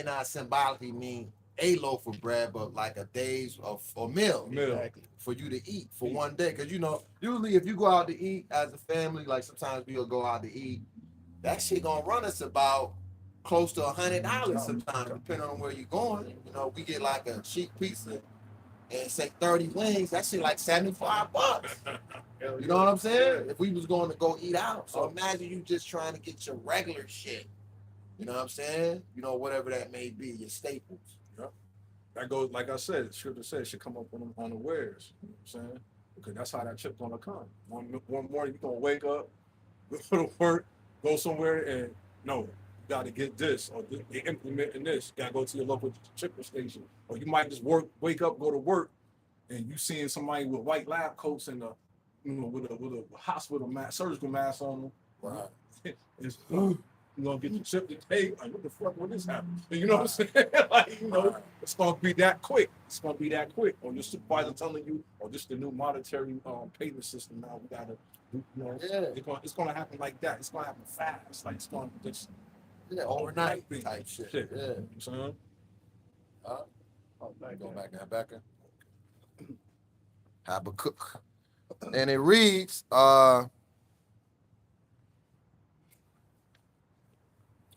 not symbolically mean a loaf of bread, but like a day's of a meal. Exactly. For you to eat for one day. Because usually if you go out to eat as a family, like sometimes we'll go out to eat, that shit gonna run us about close to $100 sometimes, depending on where you're going. We get like a cheap pizza and say 30 wings, that shit like $75. You know what I'm saying? If we was going to go eat out. So imagine you just trying to get your regular shit. You know what I'm saying? Whatever that may be, your staples. That goes, like I said, scripture says it should come up on the wares. You know what I'm saying? Because that's how that chip gonna come. One morning you're gonna wake up, go to work, go somewhere, and no, you gotta get this, or they're implementing this. You gotta go to your local chipper station. Or you might just wake up, go to work, and you seeing somebody with white lab coats and with a hospital mask, surgical mask on them. Right. It's, you're gonna get your chip today. Like, what the fuck when this happen? You know what I'm saying? Like, it's gonna be that quick. It's gonna be that quick. Or your supervisor telling you, or just the new monetary payment system now. We gotta, it's gonna happen like that. It's gonna happen fast. Like it's gonna just overnight type shit. Yeah. You know what I'm saying? Go back now, Becca. Habakkuk. And it reads,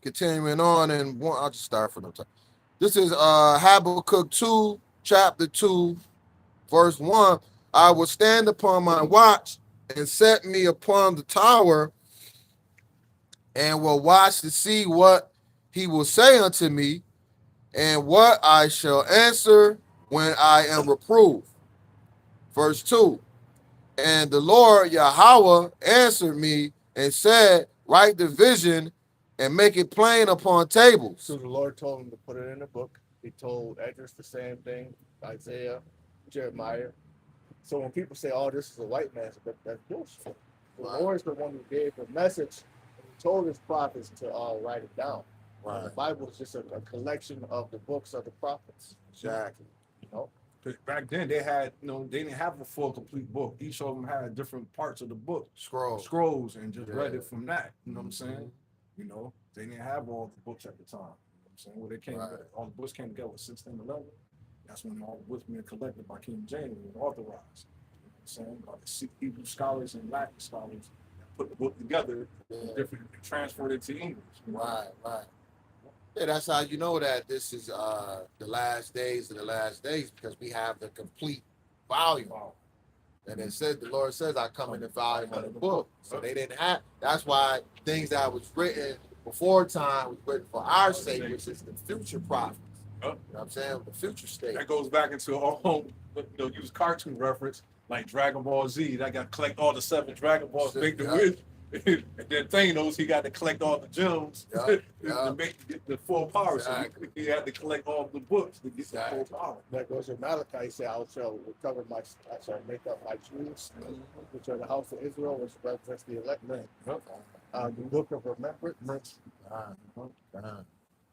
continuing on, and I'll just start from the top. This is Habakkuk 2, chapter 2, verse 1. I will stand upon my watch and set me upon the tower, and will watch to see what he will say unto me, and what I shall answer when I am reproved. Verse 2. And the Lord Yahweh answered me and said, write the vision and make it plain upon tables. So the Lord told him to put it in the book. He told Esdras the same thing, Isaiah, Jeremiah. So when people say, oh, this is a white man's book, that's bullshit. The Lord is the one who gave the message and he told his prophets to write it down. Right. The Bible is just a collection of the books of the prophets. Exactly. Back then they had, they didn't have a full complete book. Each of them had different parts of the book, scrolls, and just read it from that. You know what I'm saying? They didn't have all the books at the time. You know what I'm saying? When they came together, all the books came together with 1611. That's when all the books were collected by King James and authorized. You know what I'm saying? By the Hebrew scholars and Latin scholars that put the book together, different, and transferred it to English. Right. Yeah, that's how you know that this is the last days of the last days, because we have the complete volume. And it said, the Lord says, I come in the volume of the book. So they didn't have, that's why things that was written before time was written for our sake, which is the future prophets. You know what I'm saying? The future state. That goes back into use cartoon reference like Dragon Ball Z. That got collect all the 7 Dragon Balls, make the wish. and then Thanos, he got to collect all the gems to make the full power. Exactly. So he had to collect all the books to get Exactly. the full power. That goes to Malachi. He said, I shall recover I shall make up my Jews, which are the house of Israel, which represents the elect men. The book of remembrance.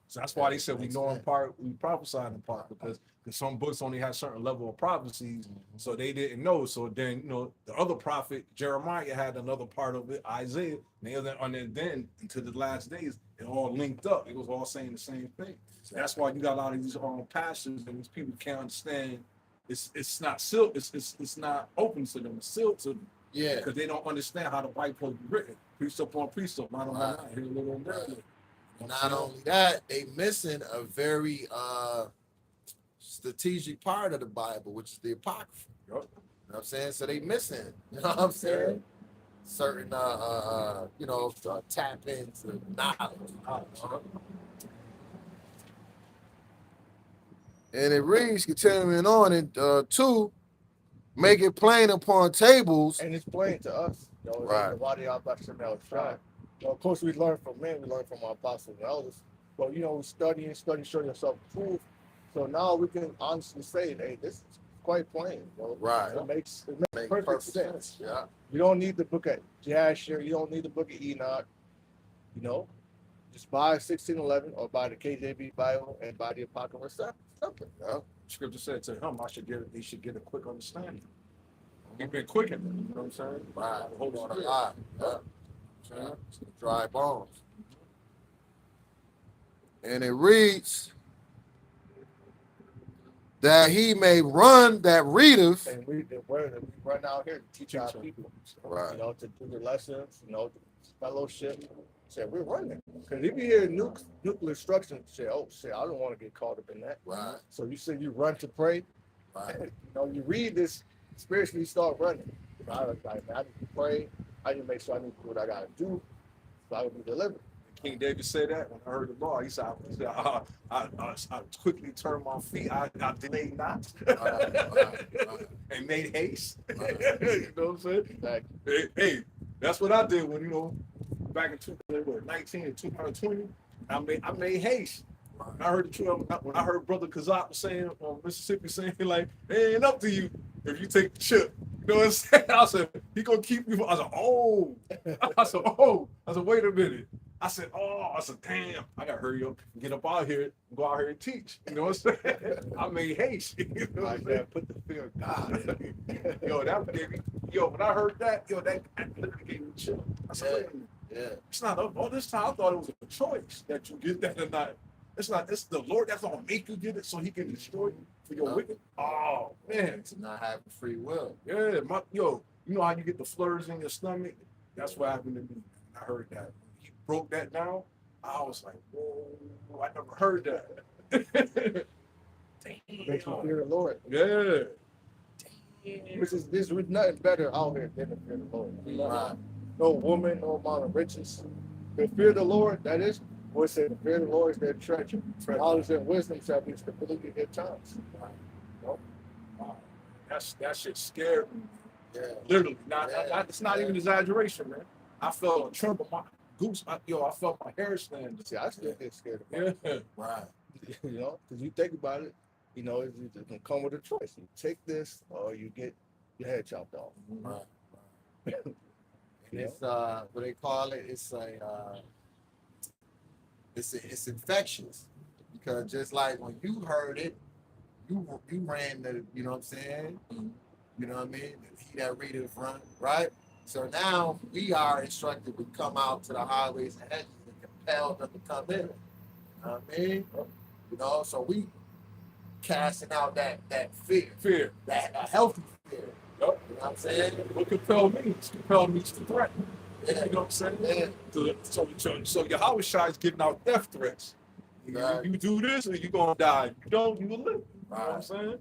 So that's why they said we know in part, we prophesied in part, because some books only had certain level of prophecies, so they didn't know. So then, the other prophet Jeremiah had another part of it, Isaiah, and then into the last days, it all linked up. It was all saying the same thing. So that's why you got a lot of these pastors and these people can't understand. It's not sealed. It's not open to them. It's sealed to them. Yeah. Because they don't understand how the Bible is written, precept on precept. Not only that, they missing a very strategic part of the Bible, which is the Apocrypha. You know what I'm saying? So they missing, you know what I'm saying? Certain, tap into knowledge. And it reads, continuing on in 2, make it plain upon tables. And it's plain to us. Right. Of course, we learn from men, we learn from our apostles and elders. But, we study, show yourself proof. So now we can honestly say, hey, this is quite plain. Right. It makes perfect sense. Yeah. You don't need the book of Jasher. You don't need the book of Enoch. Just buy 1611 or buy the KJV Bible and buy the Apocrypha something. Scripture said to him, he should get a quick understanding. He's been quickened, you know what I'm saying? Right. Hold on. Yeah. Dry bones. And it reads that he may run that readeth. And we run out here to teach our people. Right. To do the lessons, fellowship. Say we're running. Because if you hear nuclear instruction, say, oh shit, I don't want to get caught up in that. Right. So you say you run to pray. Right. You read this spiritually, you start running. I need to pray. I need to make sure I need to do what I gotta do so I can be delivered. King David said that when I heard the law. He said, I quickly turned my feet. I delayed not and made haste. You know what I'm saying? Exactly. Hey, that's what I did when, back in 2019 and 2020, I made haste. When I heard when I heard Brother Kazak saying on Mississippi saying like, it ain't up to you if you take the chip. You know what I'm saying? I said, he gonna keep me. I said, oh. I said, wait a minute. I said, damn, I gotta hurry up and get up out here and go out here and teach. You know what I'm saying? I made haste. You know what I'm saying? Put the fear of God in me. That gave me, when I heard that, that literally gave me chill. I said, wait a minute. Yeah. It's not all this time I thought it was a choice that you get that or not. It's the Lord that's gonna make you get it so he can destroy you for your wicked. Oh man. To not having free will. Yeah, you know how you get the flutters in your stomach? That's what happened to me. I heard that. He broke that down. I was like, whoa, I never heard that. Damn. Makes you fear the Lord. Yeah. Which is there's nothing better out here than the fear of the Lord. Right. No woman, no amount of riches. The fear of the Lord, that is, what said, the fear of the Lord is their treasure. Knowledge and wisdom shall be stability in their tongues. Wow. That shit scared me. Yeah. Literally. It's not even exaggeration, man. I felt a tremble. My goose, I felt my hair stand. See, I still get scared about it. Right. Because you think about it, it's gonna come with a choice. You take this or you get your head chopped off. Right. It's what they call it. It's infectious because just like when you heard it, you ran the, you know what I'm saying? You know what I mean? He that readeth run, right? So now we are instructed to come out to the highways and hedges and compel them to come in. You know what I mean? So we casting out that fear, that a healthy fear. Yep. You know what I'm saying? What compel me? Compel me to threaten. Yeah. You know what I'm saying? Yeah. So Yahweh Shai is giving out death threats. Right. You do this or you're going to die. You don't, you will live. You know what I'm saying?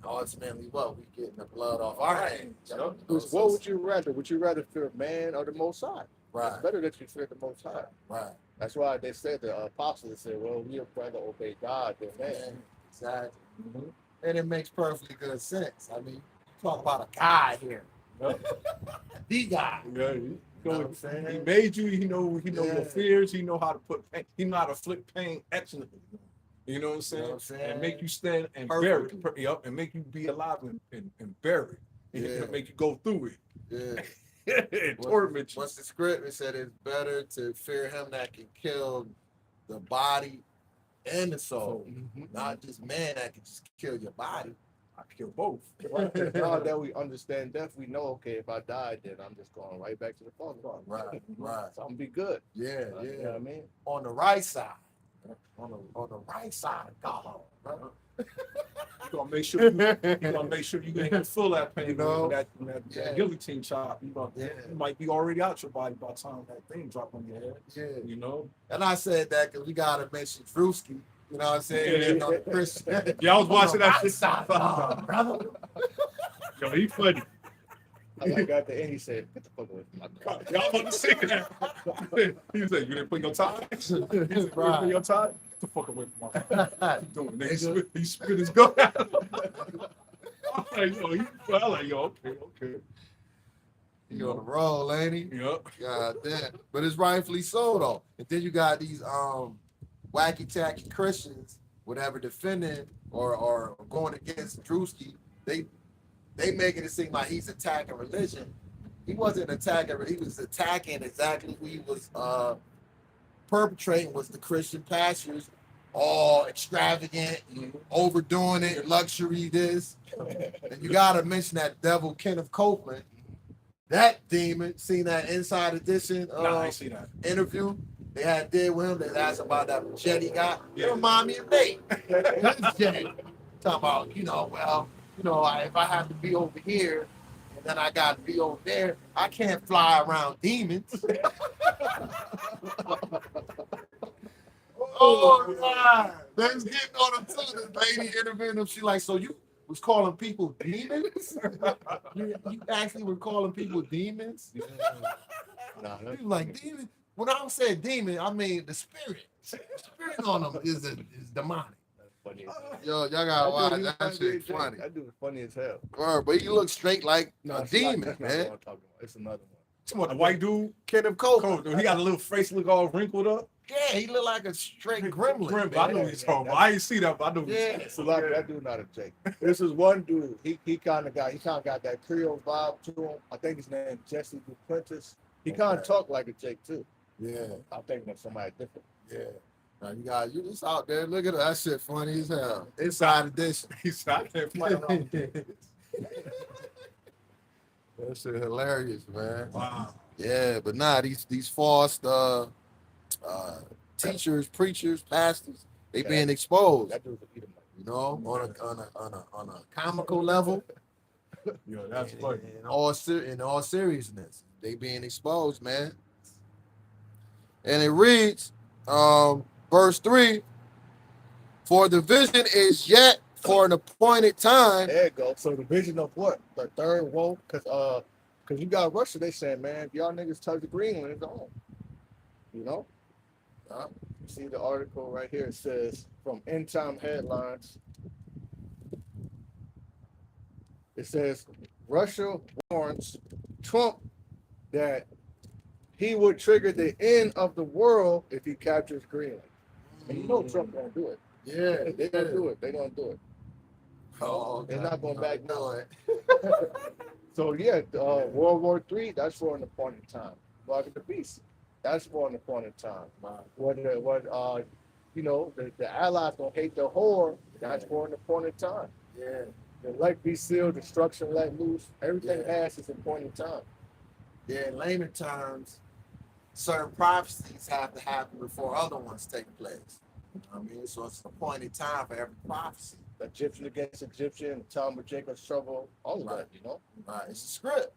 Ultimately, what? We getting the blood off our hands. Yep. What would you rather? Would you rather fear man or the Most High? Right. It's better that you fear the Most High. Right. That's why they said, the apostles said, well, we would rather obey God than man. Exactly. Mm-hmm. And it makes perfectly good sense. I mean, you talk about a guy here. Yep. The guy. Yeah. You know So what I'm saying? he made you. He know your Yeah. fears. He know how to put pain. He know how to flip pain excellently. You know what I'm You saying? know what I'm saying? And make you stand and Perfectly. bury. Yep. And make you be alive and buried. Yeah. And make you go through it. Yeah. And torment you. What's the script? It said it's better to fear him that can kill the body and the soul, not just man that can just kill your body. I kill both. Right. Now that we understand death, we know, okay, if I die, then I'm just going right back to the Father. Right, right. So I'm gonna be good. Yeah, You know what I mean? On the right side. On the right side of God, brother. You gonna make sure you ain't gonna feel that pain. You know? that Yeah. guillotine chop. You Yeah. might be already out your body by the time that thing drop on your head. Yeah. You know. And I said that because we gotta mention Drewski. You know what I'm saying? Yeah. On the Christian. Yeah, I was watching that shit. Side of God, brother. Yo, he funny. I like at the end he said, "Get the fuck away from my car." Y'all want to see that? He said, "You didn't put your tie." He said, "You didn't put your tie." Get the fuck away from my car. Doing nigga, he spit his gun out. I'm like, yo, okay. You on the roll, ain't he? Yep. God damn. But it's rightfully so though. And then you got these wacky tacky Christians, whatever defending or going against Drewski, they making it seem like he's attacking religion. He wasn't attacking, he was attacking exactly who he was perpetrating was the Christian pastors, all extravagant, overdoing it, luxury this. And you gotta mention that devil Kenneth Copeland. That demon, seen that Inside Edition I ain't see that. interview they had did with him. They asked about that jet he got. It remind me of Nate. His jet. Talking about, if I have to be over here and then I got to be over there, I can't fly around demons. Oh, God. They was getting on him too. This lady interviewing him. She like, so you was calling people demons? you actually were calling people demons? Yeah. Nah, He was like, demon. When I said demon, I mean the spirit. The spirit on them is demonic. Funny. Yo, y'all gotta watch That that shit. Funny. That dude is funny as hell. Word, but he looks straight like a that's demon, not man. what I'm talking about. It's another one. Come on, the white dude. Kenneth Copeland. He got a little face look all wrinkled up. Yeah, he looked like a straight gremlin. Grim, I know what he's talking about. I ain't see that, but I know. Yeah. It's a lot. That dude not a Jake. This is one dude. He kind of got that Creole vibe to him. I think his name Jesse Duplantis. He kind of talk like a Jake too. Yeah, I'm thinking of somebody different. yeah. Now you just out there. Look at that shit funny as hell. Inside Edition. He's out there playing around. That shit hilarious, man. Wow. Yeah, but nah, these false teachers, preachers, pastors, they being exposed. That dude's a Edomite. You know, on a comical level. Yo, that's funny. In all seriousness, they being exposed, man. And it reads, verse 3, for the vision is yet for an appointed time. There you go. So the vision of what? The third woe? Because you got Russia, they saying, man, if y'all niggas touch the Greenland, it's on. You know? You see the article right here. It says, from End Time Headlines, it says, Russia warns Trump that he would trigger the end of the world if he captures Greenland. And you know Trump gonna do it. Yeah, They're gonna do it. They're gonna do it. Oh, They're not going back now. now. So yeah, World War III, that's for an appointed time. Mark of the Beast, that's for an appointed time. The Allies gonna hate the whore, that's for an appointed time. Yeah, The elect be sealed, destruction let loose. Everything Yeah. has its appointed time. yeah. In layman terms, certain prophecies have to happen before other ones take place. You know what I mean? So it's an appointed time for every prophecy. Egyptian against Egyptian, time of Jacob's trouble, all of that, you know. Right? It's a script.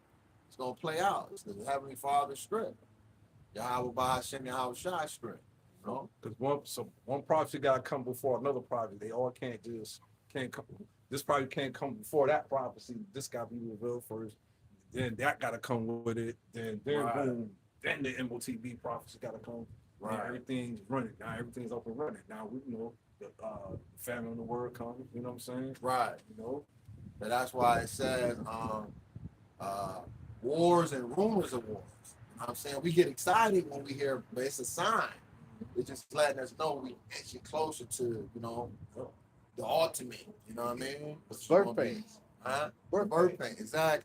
It's gonna play out. It's the Heavenly Father's script. Yahweh Bahashem Yahweh Shai script. You know? Because one prophecy got to come before another prophecy. They all can't come. This probably can't come before that prophecy. This got to be revealed first. Then that got to come with it. Then Right. boom. Then the MOTB prophecy got to come. Right. Now everything's running. Now everything's up and running. Now we know the famine in the world coming. You know what I'm saying? Right. You know. And that's why it says wars and rumors of wars. what I'm saying? We get excited when we hear, but it's a sign. It's just letting us know we inching closer to, the ultimate. You know what I mean? It's birth pains. Huh? Birth Pain. Exactly.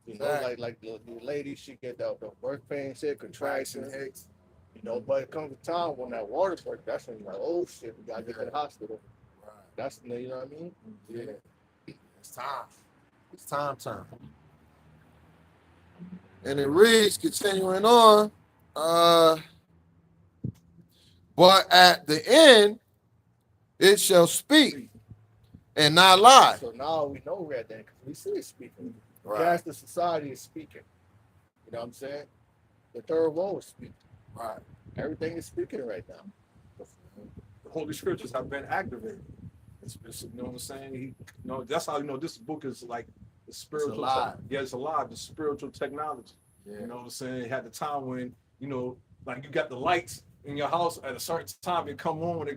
You know, like the lady, she get the birth pain, shit, contraction. Hicks. You know, but it comes a time when that water breaks. That's when you're like, oh shit, we gotta get to the hospital. Right. That's, you know what I mean? Yeah. It's time. It's time. And it reads, continuing on, but at the end it shall speak and not lie. So now we know we're at that because we see it speaking. Right. Gas, the society is speaking. You know what I'm saying? The third wall is speaking. Right. Everything is speaking right now. The Holy Scriptures have been activated. You know what I'm saying? That's how you know this book is like the spiritual. It's alive. It's alive. The spiritual technology. Yeah. You know what I'm saying? It had the time when like you got the lights in your house at a certain time. They come on when they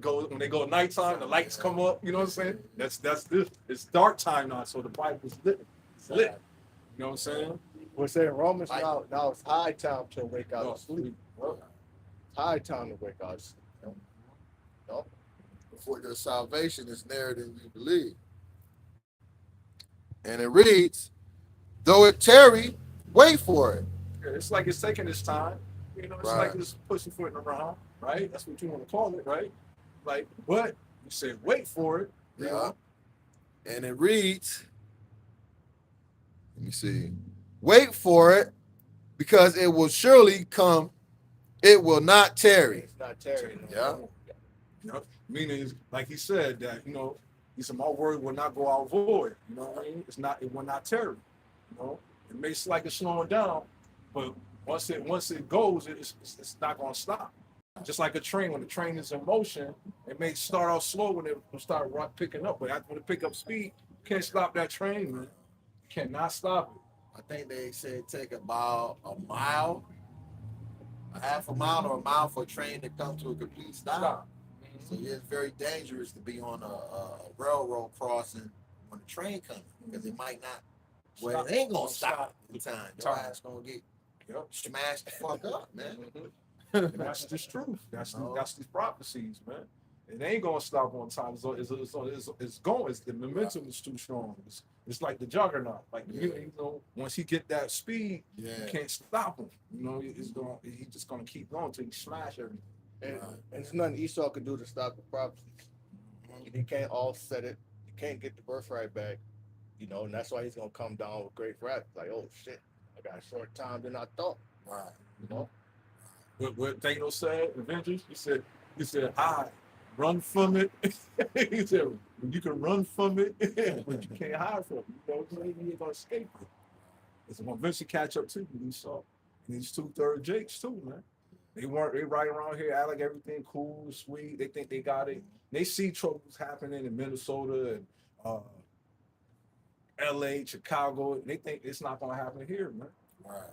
go nighttime. The lights come up. You know what I'm saying? That's this. It's dark time now, so the Bible is lit. It's lit. You know what I'm saying? We're saying Romans now it's high time to wake out of sleep. It's high time to wake out of sleep. You know? For your salvation is nearer than you believe. And it reads, though it tarry, wait for it. Yeah, it's like it's taking its time. You know, it's like it's pussyfooting around, right? That's what you want to call it, right? Like, but you say wait for it. Yeah. Know? And it reads, let me see. Wait for it, because it will surely come. It will not tarry. It's not tarry. Yeah. You know, meaning, like he said, that, he said, my word will not go out void. You know what I mean? It will not tarry. You know, it may seem like it's slowing down, but once it goes, it's not going to stop. Just like a train, when the train is in motion, it may start off slow when it will start picking up, but when it pick up speed, you can't stop that train, man. You cannot stop it. I think they said take about a mile, a half a mile or a mile for a train to come to a complete stop. So it's very dangerous to be on a railroad crossing when the train comes, because it might not. Well, it ain't gonna stop in time. Your ass gonna get smashed the fuck up, man. And that's just truth. That's these prophecies, man. It ain't gonna stop on time. It's going. The momentum is too strong. It's like the juggernaut. Like once he get that speed, you can't stop him. He's just gonna keep going till he smash everything. And there's nothing Esau could do to stop the prophecies. He can't offset it. He can't get the birthright back. And that's why he's gonna come down with great wrath. Like, oh shit, I got a short time than I thought. Right. What Thanos said, Avengers, he said, I run from it. He said, you can run from it, but you can't hide from it. You ain't gonna escape it. It's gonna eventually catch up to you, Esau. And these 2/3 Jakes too, man. They right around here, act like everything cool, sweet. They think they got it. They see troubles happening in Minnesota and LA, Chicago. They think it's not gonna happen here, man. Right.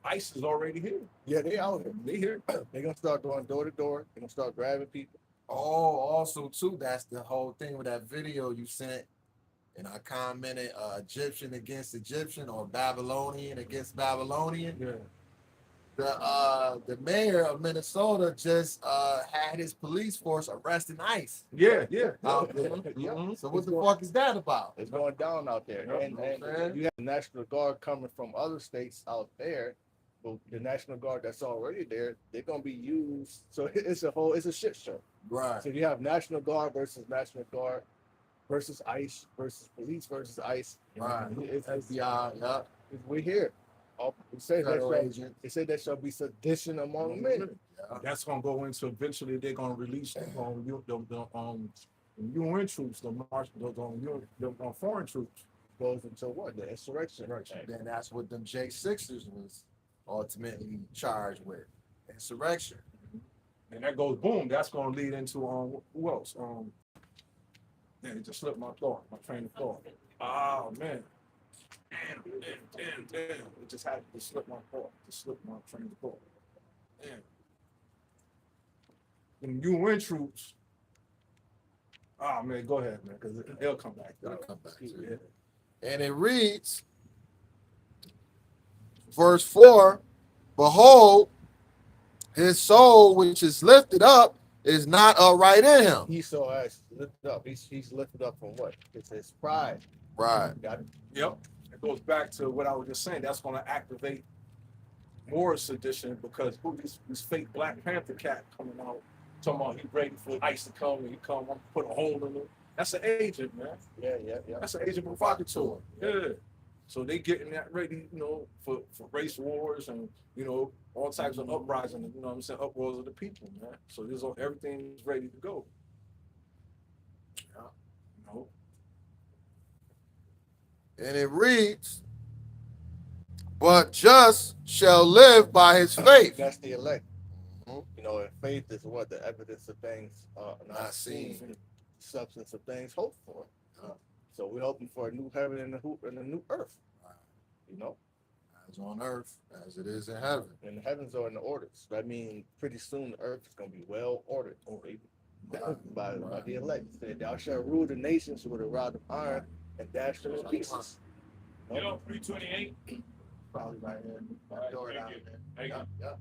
ICE is already here. Yeah, they out here. They here. They're gonna start going door to door. They're gonna start grabbing people. Oh, also too, that's the whole thing with that video you sent. And I commented Egyptian against Egyptian or Babylonian against Babylonian. Yeah. The mayor of Minnesota just had his police force arresting ICE. Yeah. Out there. So what the fuck is that about? It's going down out there. And you have the National Guard coming from other states out there. But the National Guard that's already there, they're gonna be used. So it's a shit show. Right. So you have National Guard versus National Guard versus ICE versus police versus ICE. Right. It's FBI, yeah. We're here. They say there shall be sedition among men. Yeah. That's gonna go into eventually. They're gonna release the UN troops, the foreign troops. Goes into what? The insurrection. Then that's what them J6ers was ultimately charged with. Insurrection. And that goes boom. That's gonna lead into who else? It just slipped my train of thought. Oh man. Damn. It just had to slip my thought. Just slip my train of thought. Damn. When UN troops. Oh man, go ahead, man, because they'll come back. They'll come back. Yeah. And it reads, verse 4, behold, his soul which is lifted up is not upright in him. Esau has lifted up. He's lifted up from what? It's his pride. Right. Got it? Yep. It goes back to what I was just saying. That's going to activate more sedition because who this fake Black Panther cat coming out talking about he ready for ICE to come and he come, I'm gonna put a hole in him. That's an agent, man. Yeah. That's an agent provocateur. Yeah. So they getting that ready, for race wars and all types of uprising, what I'm saying, uproars of the people, man. So everything is ready to go. Yeah. And it reads, but just shall live by his faith. That's the elect. And faith is what? The evidence of things not seen, substance of things hoped for. So we're hoping for a new heaven and a new earth. As on earth, as it is in heaven. And the heavens are in the orders. That means pretty soon the earth is going to be well ordered by the elect. It said, thou shalt rule the nations with a rod of iron and dash them in pieces. 328. Probably right here. Right, Door thank down you. there. Thank you. Yeah.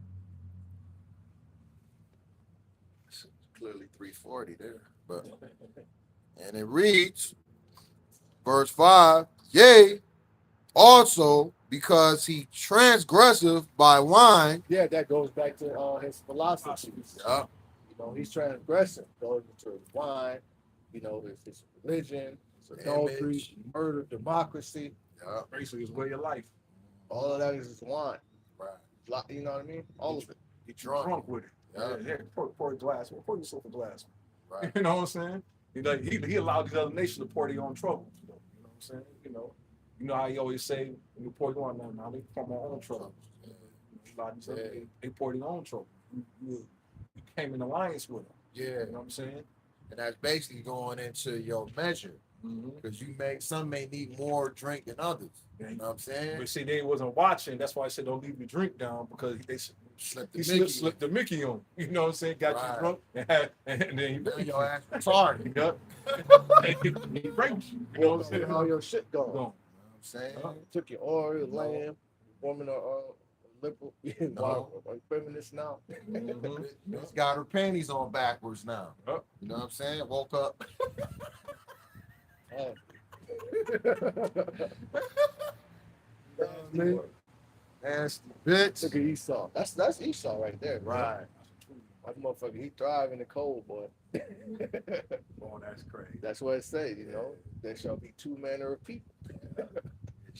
It's clearly 340 there. But and it reads, verse 5, yea, also because he transgressive by wine. Yeah, that goes back to his philosophies. Yeah. He's transgressing, goes into his wine, his religion, his adultery, murder, democracy. Yeah. Basically, it's way of life. All of that is his wine. Right. You know what I mean? All of it. He drunk with it. Yeah. Pour a glass. Pour yourself a glass. Right. You know what I'm saying? He allowed these other nations to pour their own trouble. You know what I'm saying? You know how he always say, when you pour your own, now they pour my own trouble. They pour their own trouble. You came in alliance with them. Yeah. You know what I'm saying? And that's basically going into your measure. Because some may need more drink than others. Yeah. You know what I'm saying? But see, they wasn't watching. That's why I said don't leave your drink down because they slipped the Mickey on. You know what I'm saying? Got you drunk and then you your ass retarded. Yep. He raped you. You know what I'm saying? All your shit gone. You know what I'm saying? Took your oil, lamb, woman or liberal, feminist now. Miss got her panties on backwards now. Yep. You know what I'm saying? Woke up. Nasty bitch. Look at Esau. That's Esau right there. Right. That motherfucker, he thrive in the cold, boy. Oh, that's crazy. That's what it says, there shall be two manner of people.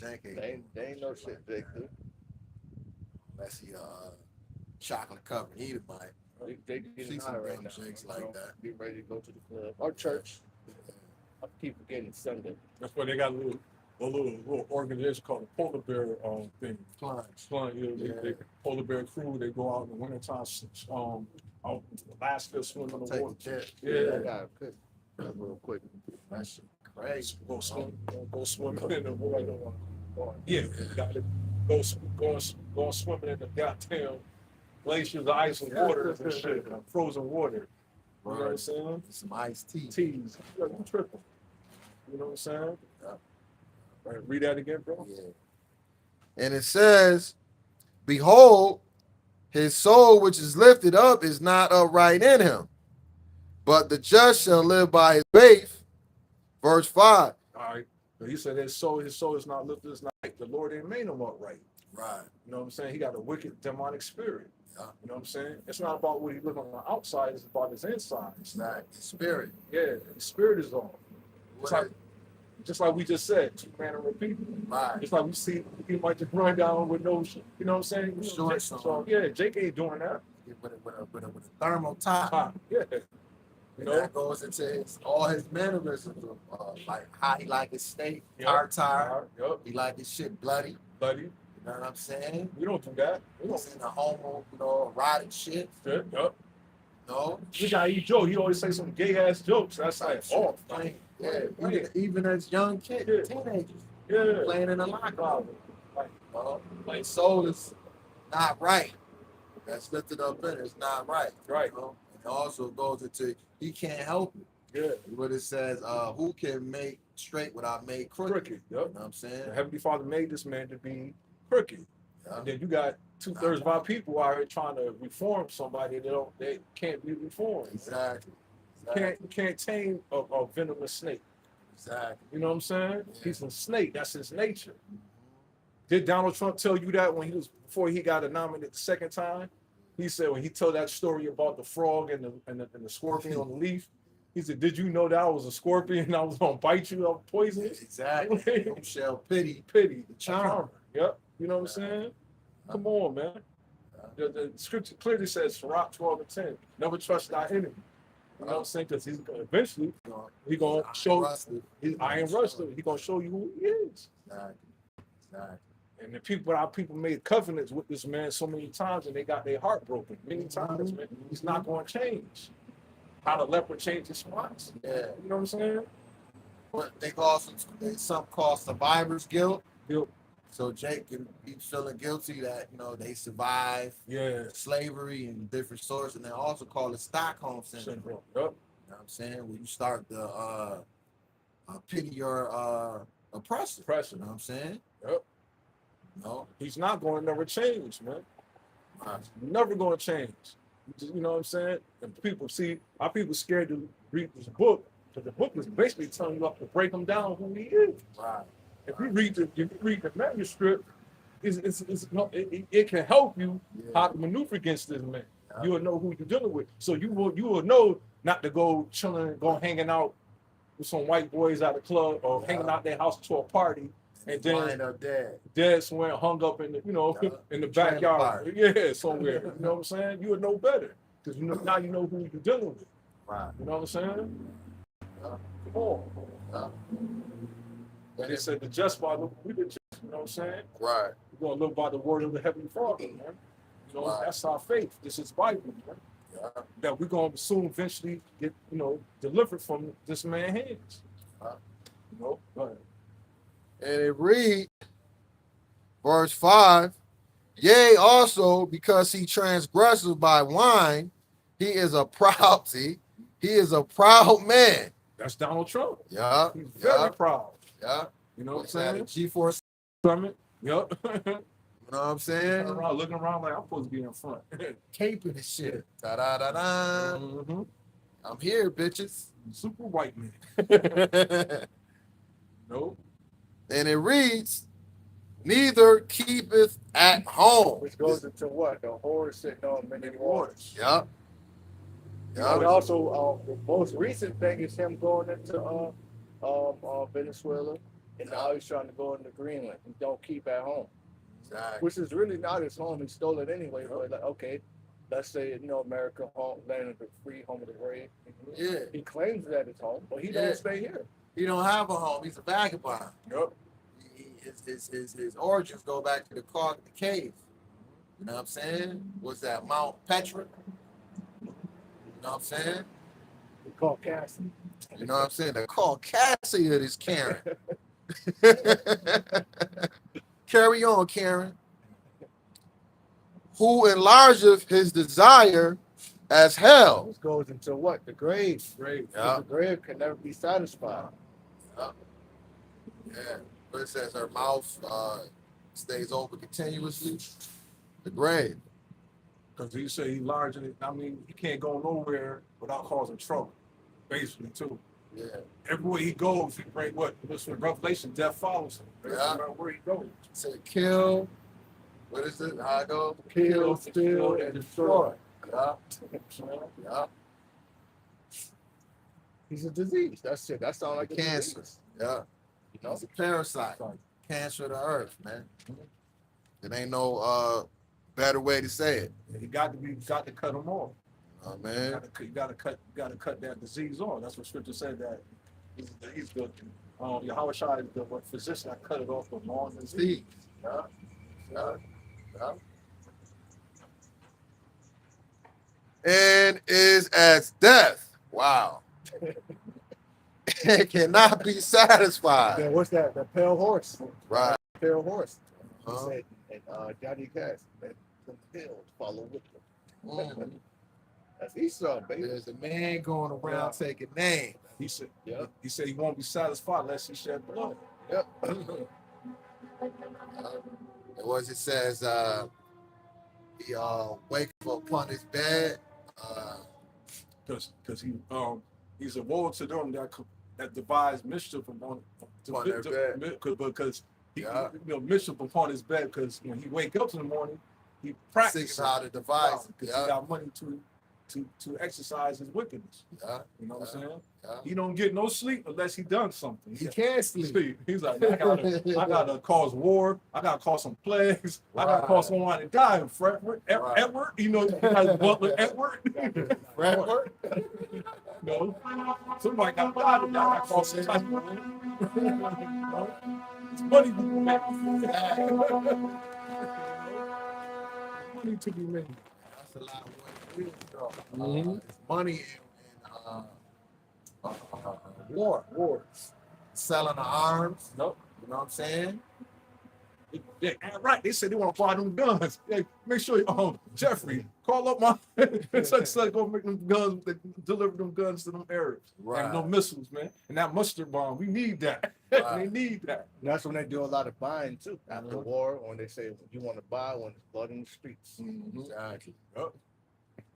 They ain't no shit they do. Unless he chocolate covered Edomite. They getting some high right damn now. shakes like that. Get ready to go to the club or church. I keep forgetting Sunday. That's why they got a little organization called the Polar Bear thing. Plunge. They Polar Bear crew. They go out in the wintertime, out Alaska swimming in the Take a water. jet. I got to real quick. That shit crazy. Go swimming in the water. Yeah, got to go swimming in the goddamn glaciers, ice and waters and shit, frozen water. You know what I'm saying? Some iced tea. Teas. You tripping. You know what I'm saying? Yeah. Right, read that again, bro. Yeah. And it says, behold, his soul which is lifted up is not upright in him, but the just shall live by his faith. Verse 5. All right. So he said his soul is not lifted, it's not right. The Lord ain't made him upright. Right. You know what I'm saying? He got a wicked demonic spirit. Yeah. You know what I'm saying? It's not about what he look on the outside, it's about his inside. It's not his spirit. Yeah, his spirit is on. Just like we just said, two manner of people. Right. Just like we see, he might just run down with no, you know what I'm saying? Sure. So yeah, Jake ain't doing that. With a thermal top. Yeah. And that goes into all his mannerisms of like how he like his steak, tartar. Yep. He like his shit bloody. Buddy. You know what I'm saying? We don't do that. We don't He's in the homo, erotic shit. Yep. No. We got E. Joe. He always say some gay ass jokes. That's like off. Yeah, even as young kids, teenagers, playing in a locker. Like soul is not right. That's lifted up in it's not right. Right. And it also goes into he can't help it. Yeah. What it says, who can make straight what I made crooked? Crooked. Yep. You know what I'm saying? The Heavenly Father made this man to be crooked. Yeah. And then you got 2/3 of our people out here trying to reform somebody. They can't be reformed. Exactly. You can't tame a venomous snake. Exactly. You know what I'm saying? Yeah. He's a snake. That's his nature. Did Donald Trump tell you that before he got nominated the second time? He said when he told that story about the frog and the scorpion on the leaf, he said, "Did you know that I was a scorpion and I was gonna bite you? I was poisonous." Exactly. Shall pity Pity, the charmer. Yep. You know what I'm saying? Come on, man. The scripture clearly says, Sirach 12:10, never trust thy enemy. You know what I'm saying? Because he's gonna eventually he gonna show he's iron rusted. He gonna show you who he is. Exactly. And our people made covenants with this man so many times, and they got their heart broken many times, man. He's not going to change. How the leopard changed his spots. Yeah. You know what I'm saying? But they call some call survivor's guilt. Guilt. So Jake can be feeling guilty that they survived slavery and different sorts, and they also call it Stockholm syndrome. Yep. You know what I'm saying? When you start to pity your oppressor. You know what I'm saying? Yep. No. He's not going to never change, man. Right. Never going to change. You know what I'm saying? And our people scared to read this book, because the book is basically telling you to break him down who he is. Right. If you read the manuscript, it can help you how to maneuver against this man. Yeah. You will know who you're dealing with. So you will know not to go chilling, go hanging out with some white boys at a club or hanging out their house to a party. And then wind up dead somewhere, hung up in the in the backyard, somewhere. You know what I'm saying? You would know better because now you know who you're dealing with. Right. You know what I'm saying? Come on. And they said the just by we the just. You know what I'm saying? Right. We're gonna live by the word of the Heavenly Father, man. You know that's our faith. This is Bible, man. Yeah. That we're gonna soon eventually get delivered from this man's hands. Go ahead. And it read, verse 5, yea, also because he transgresses by wine, he is a proud man. That's Donald Trump. Yeah. He's very proud. Yeah. You know what I'm saying? G4 Summit. Yep. You know what I'm saying? Looking around like I'm supposed to be in front. Caping and shit. Da-da-da-da. Mm-hmm. I'm here, bitches. Super white man. Nope. And it reads, neither keepeth at home. Which goes into what? The horse sitting on many waters. Yep. And also, the most recent thing is him going into Venezuela, and now he's trying to go into Greenland and don't keep at home. Exactly. Which is really not his home. He stole it anyway. But like, okay, let's say America, home, land of the free, home of the brave. Yeah. He claims that it's home, but he don't stay here. He don't have a home. He's a vagabond. Yep. His origins go back to the cave. You know what I'm saying? What's that? Mount Petra. You know what I'm saying? The Caucasian. You know what I'm saying? The Caucasian is Karen. Carry on, Karen. Who enlargeth his desire as hell. This goes into what? The grave. Grave. Yeah. The grave can never be satisfied. Yeah. But it says her mouth stays open continuously. The grave. Because he said he's larger than, he can't go nowhere without causing trouble. Basically, too. Yeah. Everywhere he goes, he bring what? Listen, Revelation, death follows him. Yeah. No matter where he goes. It said kill. What is it? How I go? Kill, steal, and destroy. Yeah. Yeah. He's a disease. That's it. That sounds like a Cancer. disease. Yeah. It's a parasite. Cancer of the earth, man. It ain't no better way to say it. You got to cut him off. Oh man. You got to cut that disease off. That's what Scripture said that he's good. Yahweh Shai is the physician that cut it off from all disease. Yeah. Yeah. Yeah. And is as death. Wow. It cannot be satisfied. Yeah, what's that? The pale horse. Right. Pale horse. He Uh-huh. said, and Johnny Cash, that compelled follow with them. That's Esau, baby. There's a man going around taking names. He said, Yeah. he said he won't be satisfied unless he shed blood. Yep. It says he wake up upon his bed. Because he's a woe to them that devise mischief upon Upon their bed. because he Yeah. mischief upon his bed because when he wake up in the morning he Seeking practices how to devise. because Yeah. he got money to exercise his wickedness. Yeah. You know what I'm saying? Yeah. He don't get no sleep unless he done something. He can't sleep. He's like, I gotta cause war. I gotta cause some plagues. I gotta cause someone to die. Fredward, Edward, you know, Butler Edward. Fredward? No, somebody got died. I gotta cause some type of it's money to be made. Money to be made. That's a lot of what it is, though. It's money in war. Selling the arms. Nope. You know what I'm saying? Yeah, right. They said they want to buy them guns. Hey, make sure Jeffrey, call up my such go make them guns, deliver them guns to them Arabs. Right. And no missiles, man. And that mustard bomb, we need that. Right. They need that. And that's when they do a lot of buying too. After war, when they say you want to buy when there's blood in the streets. Exactly. Yep.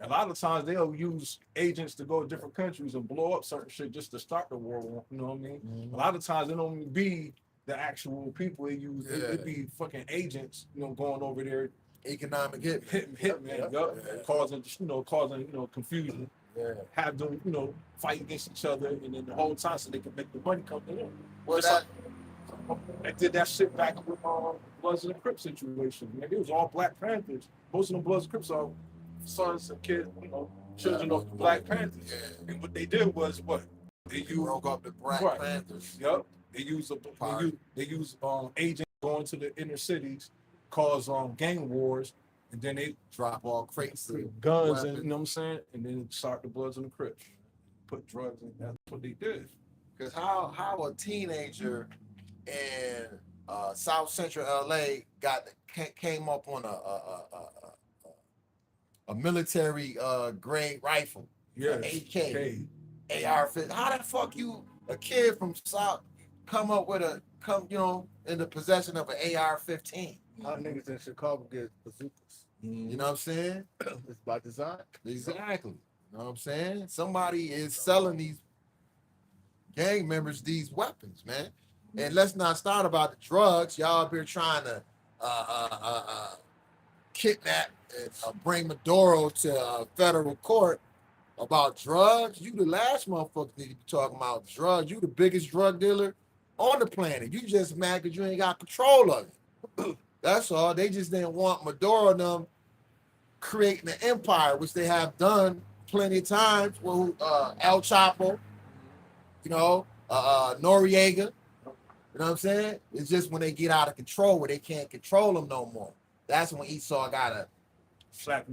A lot of times they'll use agents to go to different countries and blow up certain shit just to start the war. You know what I mean? A lot of times it don't even be the actual people they use. It be fucking agents, going over there, Economic hit. hitman, causing confusion. Yeah. Have them, fight against each other, and then the whole time so they can make the money come in. Well, Just I did that shit back with Bloods and the Crips situation. Man, it was all Black Panthers. Most of them Bloods and Crips are sons and kids, children of the Black Panthers. Yeah. And what they did was what they You broke up the Black Right. Panthers. Yep. They use agents going to the inner cities, cause gang wars, and then they Drop all crates of guns weapons. and you know what I'm saying, and then start the Bloods and the Crips. Put drugs in. That's what they did. Because how a teenager in South Central LA came up on a military grade rifle, Yeah. AK, AR-15. How the fuck you a kid from South come up with in the possession of an AR-15? How niggas in Chicago get bazookas? You know what I'm saying? It's by design. Exactly. You know what I'm saying? Somebody is selling these gang members these weapons, man. And let's not start about the drugs. Y'all up here trying to kidnap and bring Maduro to federal court about drugs. You the last motherfucker that you be talking about drugs. You the biggest drug dealer on the planet. You just mad because you ain't got control of it. That's all. They just didn't want Maduro and them creating an empire, which they have done plenty of times. Well, El Chapo, Noriega. You know what I'm saying? It's just when they get out of control, where they can't control them no more. That's when Esau gotta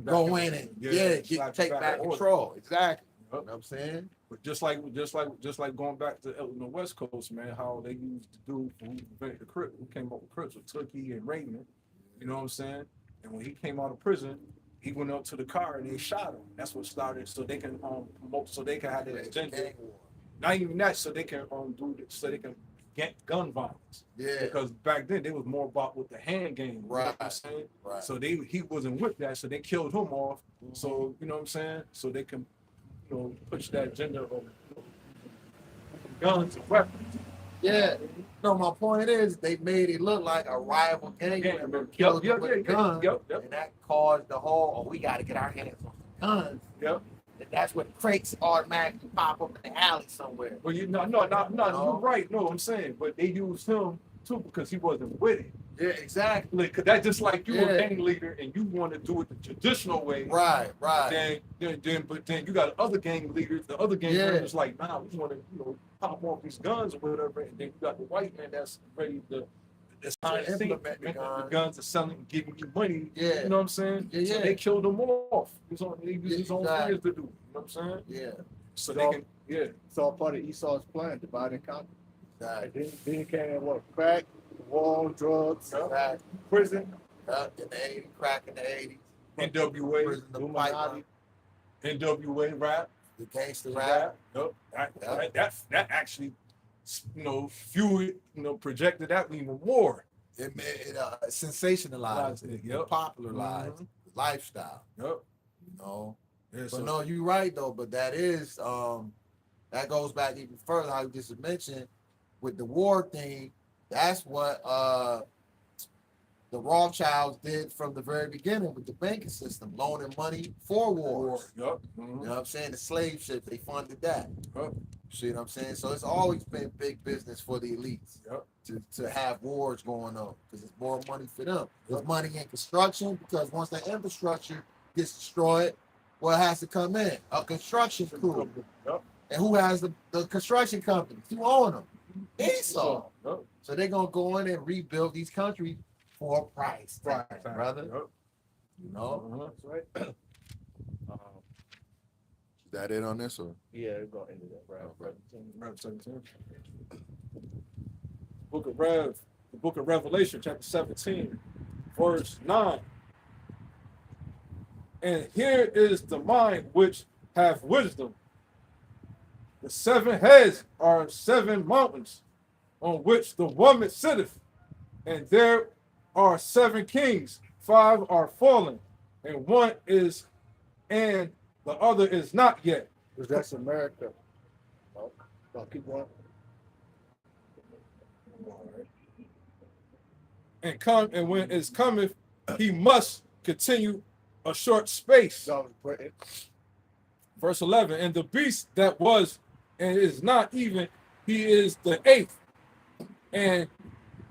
go in and take back control. Exactly. You know what I'm saying? But just like going back to the West Coast, man, how they used to do who invented the Crip, who came up with Crips with Tookie and Raymond. You know what I'm saying? And when he came out of prison, he went up to the car and they shot him. That's what started, so they can promote, so they can have their agenda. Not even that, so they can so they can get gun violence. Yeah. Because back then they was more about with the hand game. Right. You know what I'm saying? Right. So he wasn't with that, so they killed him off. So you know what I'm saying? So they can push that agenda of guns and weapons. Yeah. No, my point is they made it look like a rival gang member killed him with a gun, and that caused the whole, we got to get our hands on some guns. Yep. And that's when crates automatically pop up in the alley somewhere. Well, you're right. No, I'm saying, but they used him too because he wasn't with it. Yeah, exactly. Cause that's just like you a gang leader and you want to do it the traditional way. Right. But then you got other gang leaders. The other gang leaders like, nah, we want to pop off these guns or whatever. And then you got the white man that's ready to implement the guns and selling, giving you money. Yeah. You know what I'm saying? Yeah. So they killed him off. They used his own friends to do it. You know what I'm saying? Yeah. So they can. It's all part of Esau's plan, divide and conquer. Exactly. Then came what? Crack, war, drugs, prison. In the 80s, crack in the 80s. NWA, Prison, the pipeline, NWA rap, the gangster rap. Yep. That actually, fueled, projected that even more. it sensationalized it, Yep. popularized the lifestyle. Yep. You know. Yeah, But so no, you're right though. But that is that goes back even further. How you just mentioned with the war thing. That's what the Rothschilds did from the very beginning with the banking system, loaning money for wars. Yep. You know what I'm saying? The slave ship, they funded that. Yep. See what I'm saying? So it's always been big business for the elites to have wars going on because it's more money for them. There's money in construction because once the infrastructure gets destroyed, what has to come in? A construction crew. Yep. And who has the construction companies? Who own them? Esau. Yep. So they're going to go in and rebuild these countries for a price tag, Right, brother. Yep. You know? That's right. Is that it on this or? Yeah, we're gonna end it at Rev. Rev 17. The book of Revelation, chapter 17, verse 9. And here is the mind which hath wisdom. The 7 heads are 7 mountains on which the woman sitteth, and there are 7 kings, 5 are fallen, and one is, and the other is not yet. Because that's America. I'll keep going. And when it cometh, he must continue a short space. That was Britain. Verse 11, and the beast that was and is not even, he is the 8th, and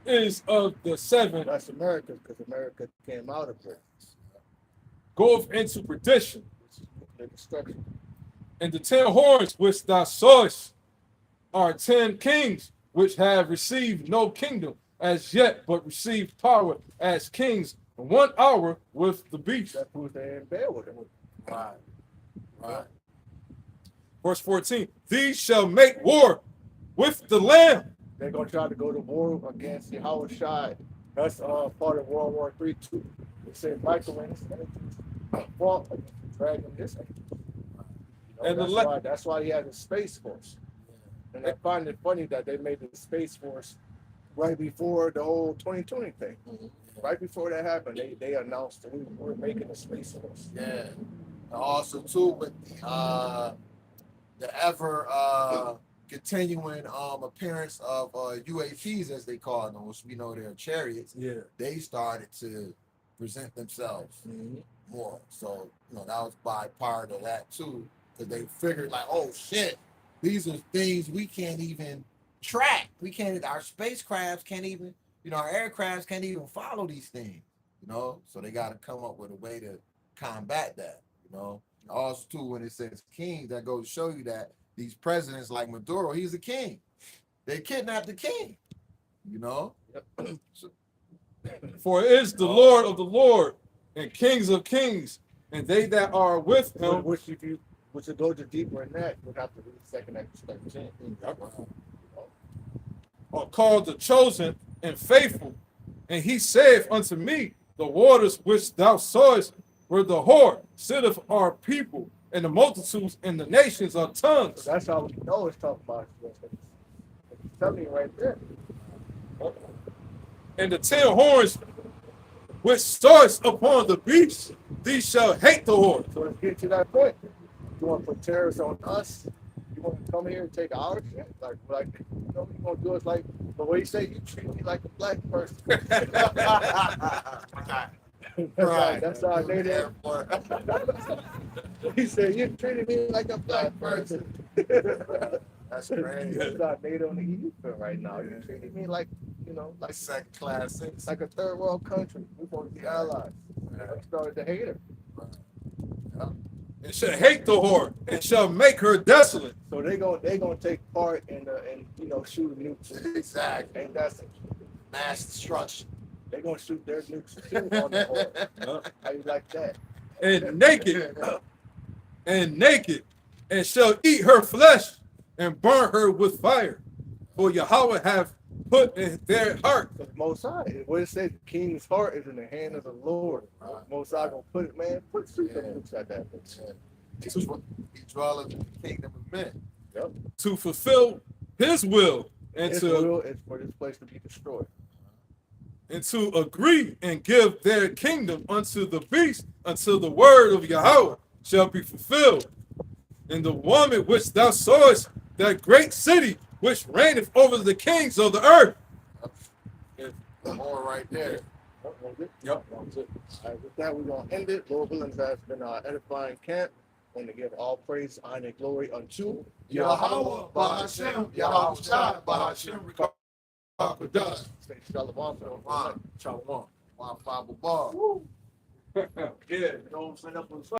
is of the 7. That's America, because America came out of Britain. Goeth into perdition. The destruction. And the 10 horns which thou sawest are 10 kings, which have received no kingdom as yet, but received power as kings 1 hour with the beast. That proves they're in bed with him. Right. Verse 14, these shall make war with the Lamb. They're gonna try to go to war against Yahweh Shai. That's part of World War III too. They say Michael and his angels fought against the dragon and his angels. You know, that's why he had a space force. And I find it funny that they made the space force right before the whole 2020 thing. Right before that happened, they announced that we were making a space force. Yeah. And also too with the ever continuing appearance of UAPs as they call them, which we know they're chariots. Yeah. They started to present themselves more. So that was by part of that too, because they figured like, oh shit, these are things we can't even track. We can't. Our spacecrafts can't even. Our aircrafts can't even follow these things. So they got to come up with a way to combat that. Also too, when it says king, that goes to show you that these presidents like Maduro, he's a king. They kidnapped the king. So, for it is the Lord of the Lord and kings of kings, and they that are with him. Which if you to go to deeper in that, would have to read 2 Exodus 13. Are called the chosen and faithful. And he saith unto me, the waters which thou sawest where the whore sitteth are people, and the multitudes and the nations are tongues. So that's how we know it's talking about it. It's telling you right there. And the 10 horns which sawest upon the beast, these shall hate the whore. So let's get to that point. You want to put terrorists on us? You want to come here and take our shit? Like you gonna do us like the way you say you treat me like a black person. Right. That's our native. He said you treated me like a black person. That's crazy. That's our native on the East right now. You treated me like like second class citizen. like a third world country. We're supposed to be allies. I started to hate her. And shall hate the whore, and shall make her desolate. So they gonna take part in shooting nukes. Exactly. Ain't that Mass destruction. they gonna shoot their nukes too on the whore. How you like that? And naked, and shall eat her flesh, and burn her with fire. For Yahweh have put in their heart. Because Most High, what it says, the king's heart is in the hand of the Lord. Most High gonna put it, man. Put shoot them nukes at that. He dwelleth in the kingdom of men. Yep. To fulfill his will, and His to will is for this place to be destroyed. and to agree and give their kingdom unto the beast until the word of Yahweh shall be fulfilled. And the woman which thou sawest, that great city which reigneth over the kings of the earth. The whore right there. Yep, that was it. All right, with that, we're going to end it. Lord willing, has been our edifying camp. I want to give all praise, honor, and glory unto Yahweh, Bahashem, Yahweh Shai, Bahashem, Rikakodah. Stay shalom. Shalom. Shalom. 1 5 bar. Yeah, you know what I'm saying? That's what it's like.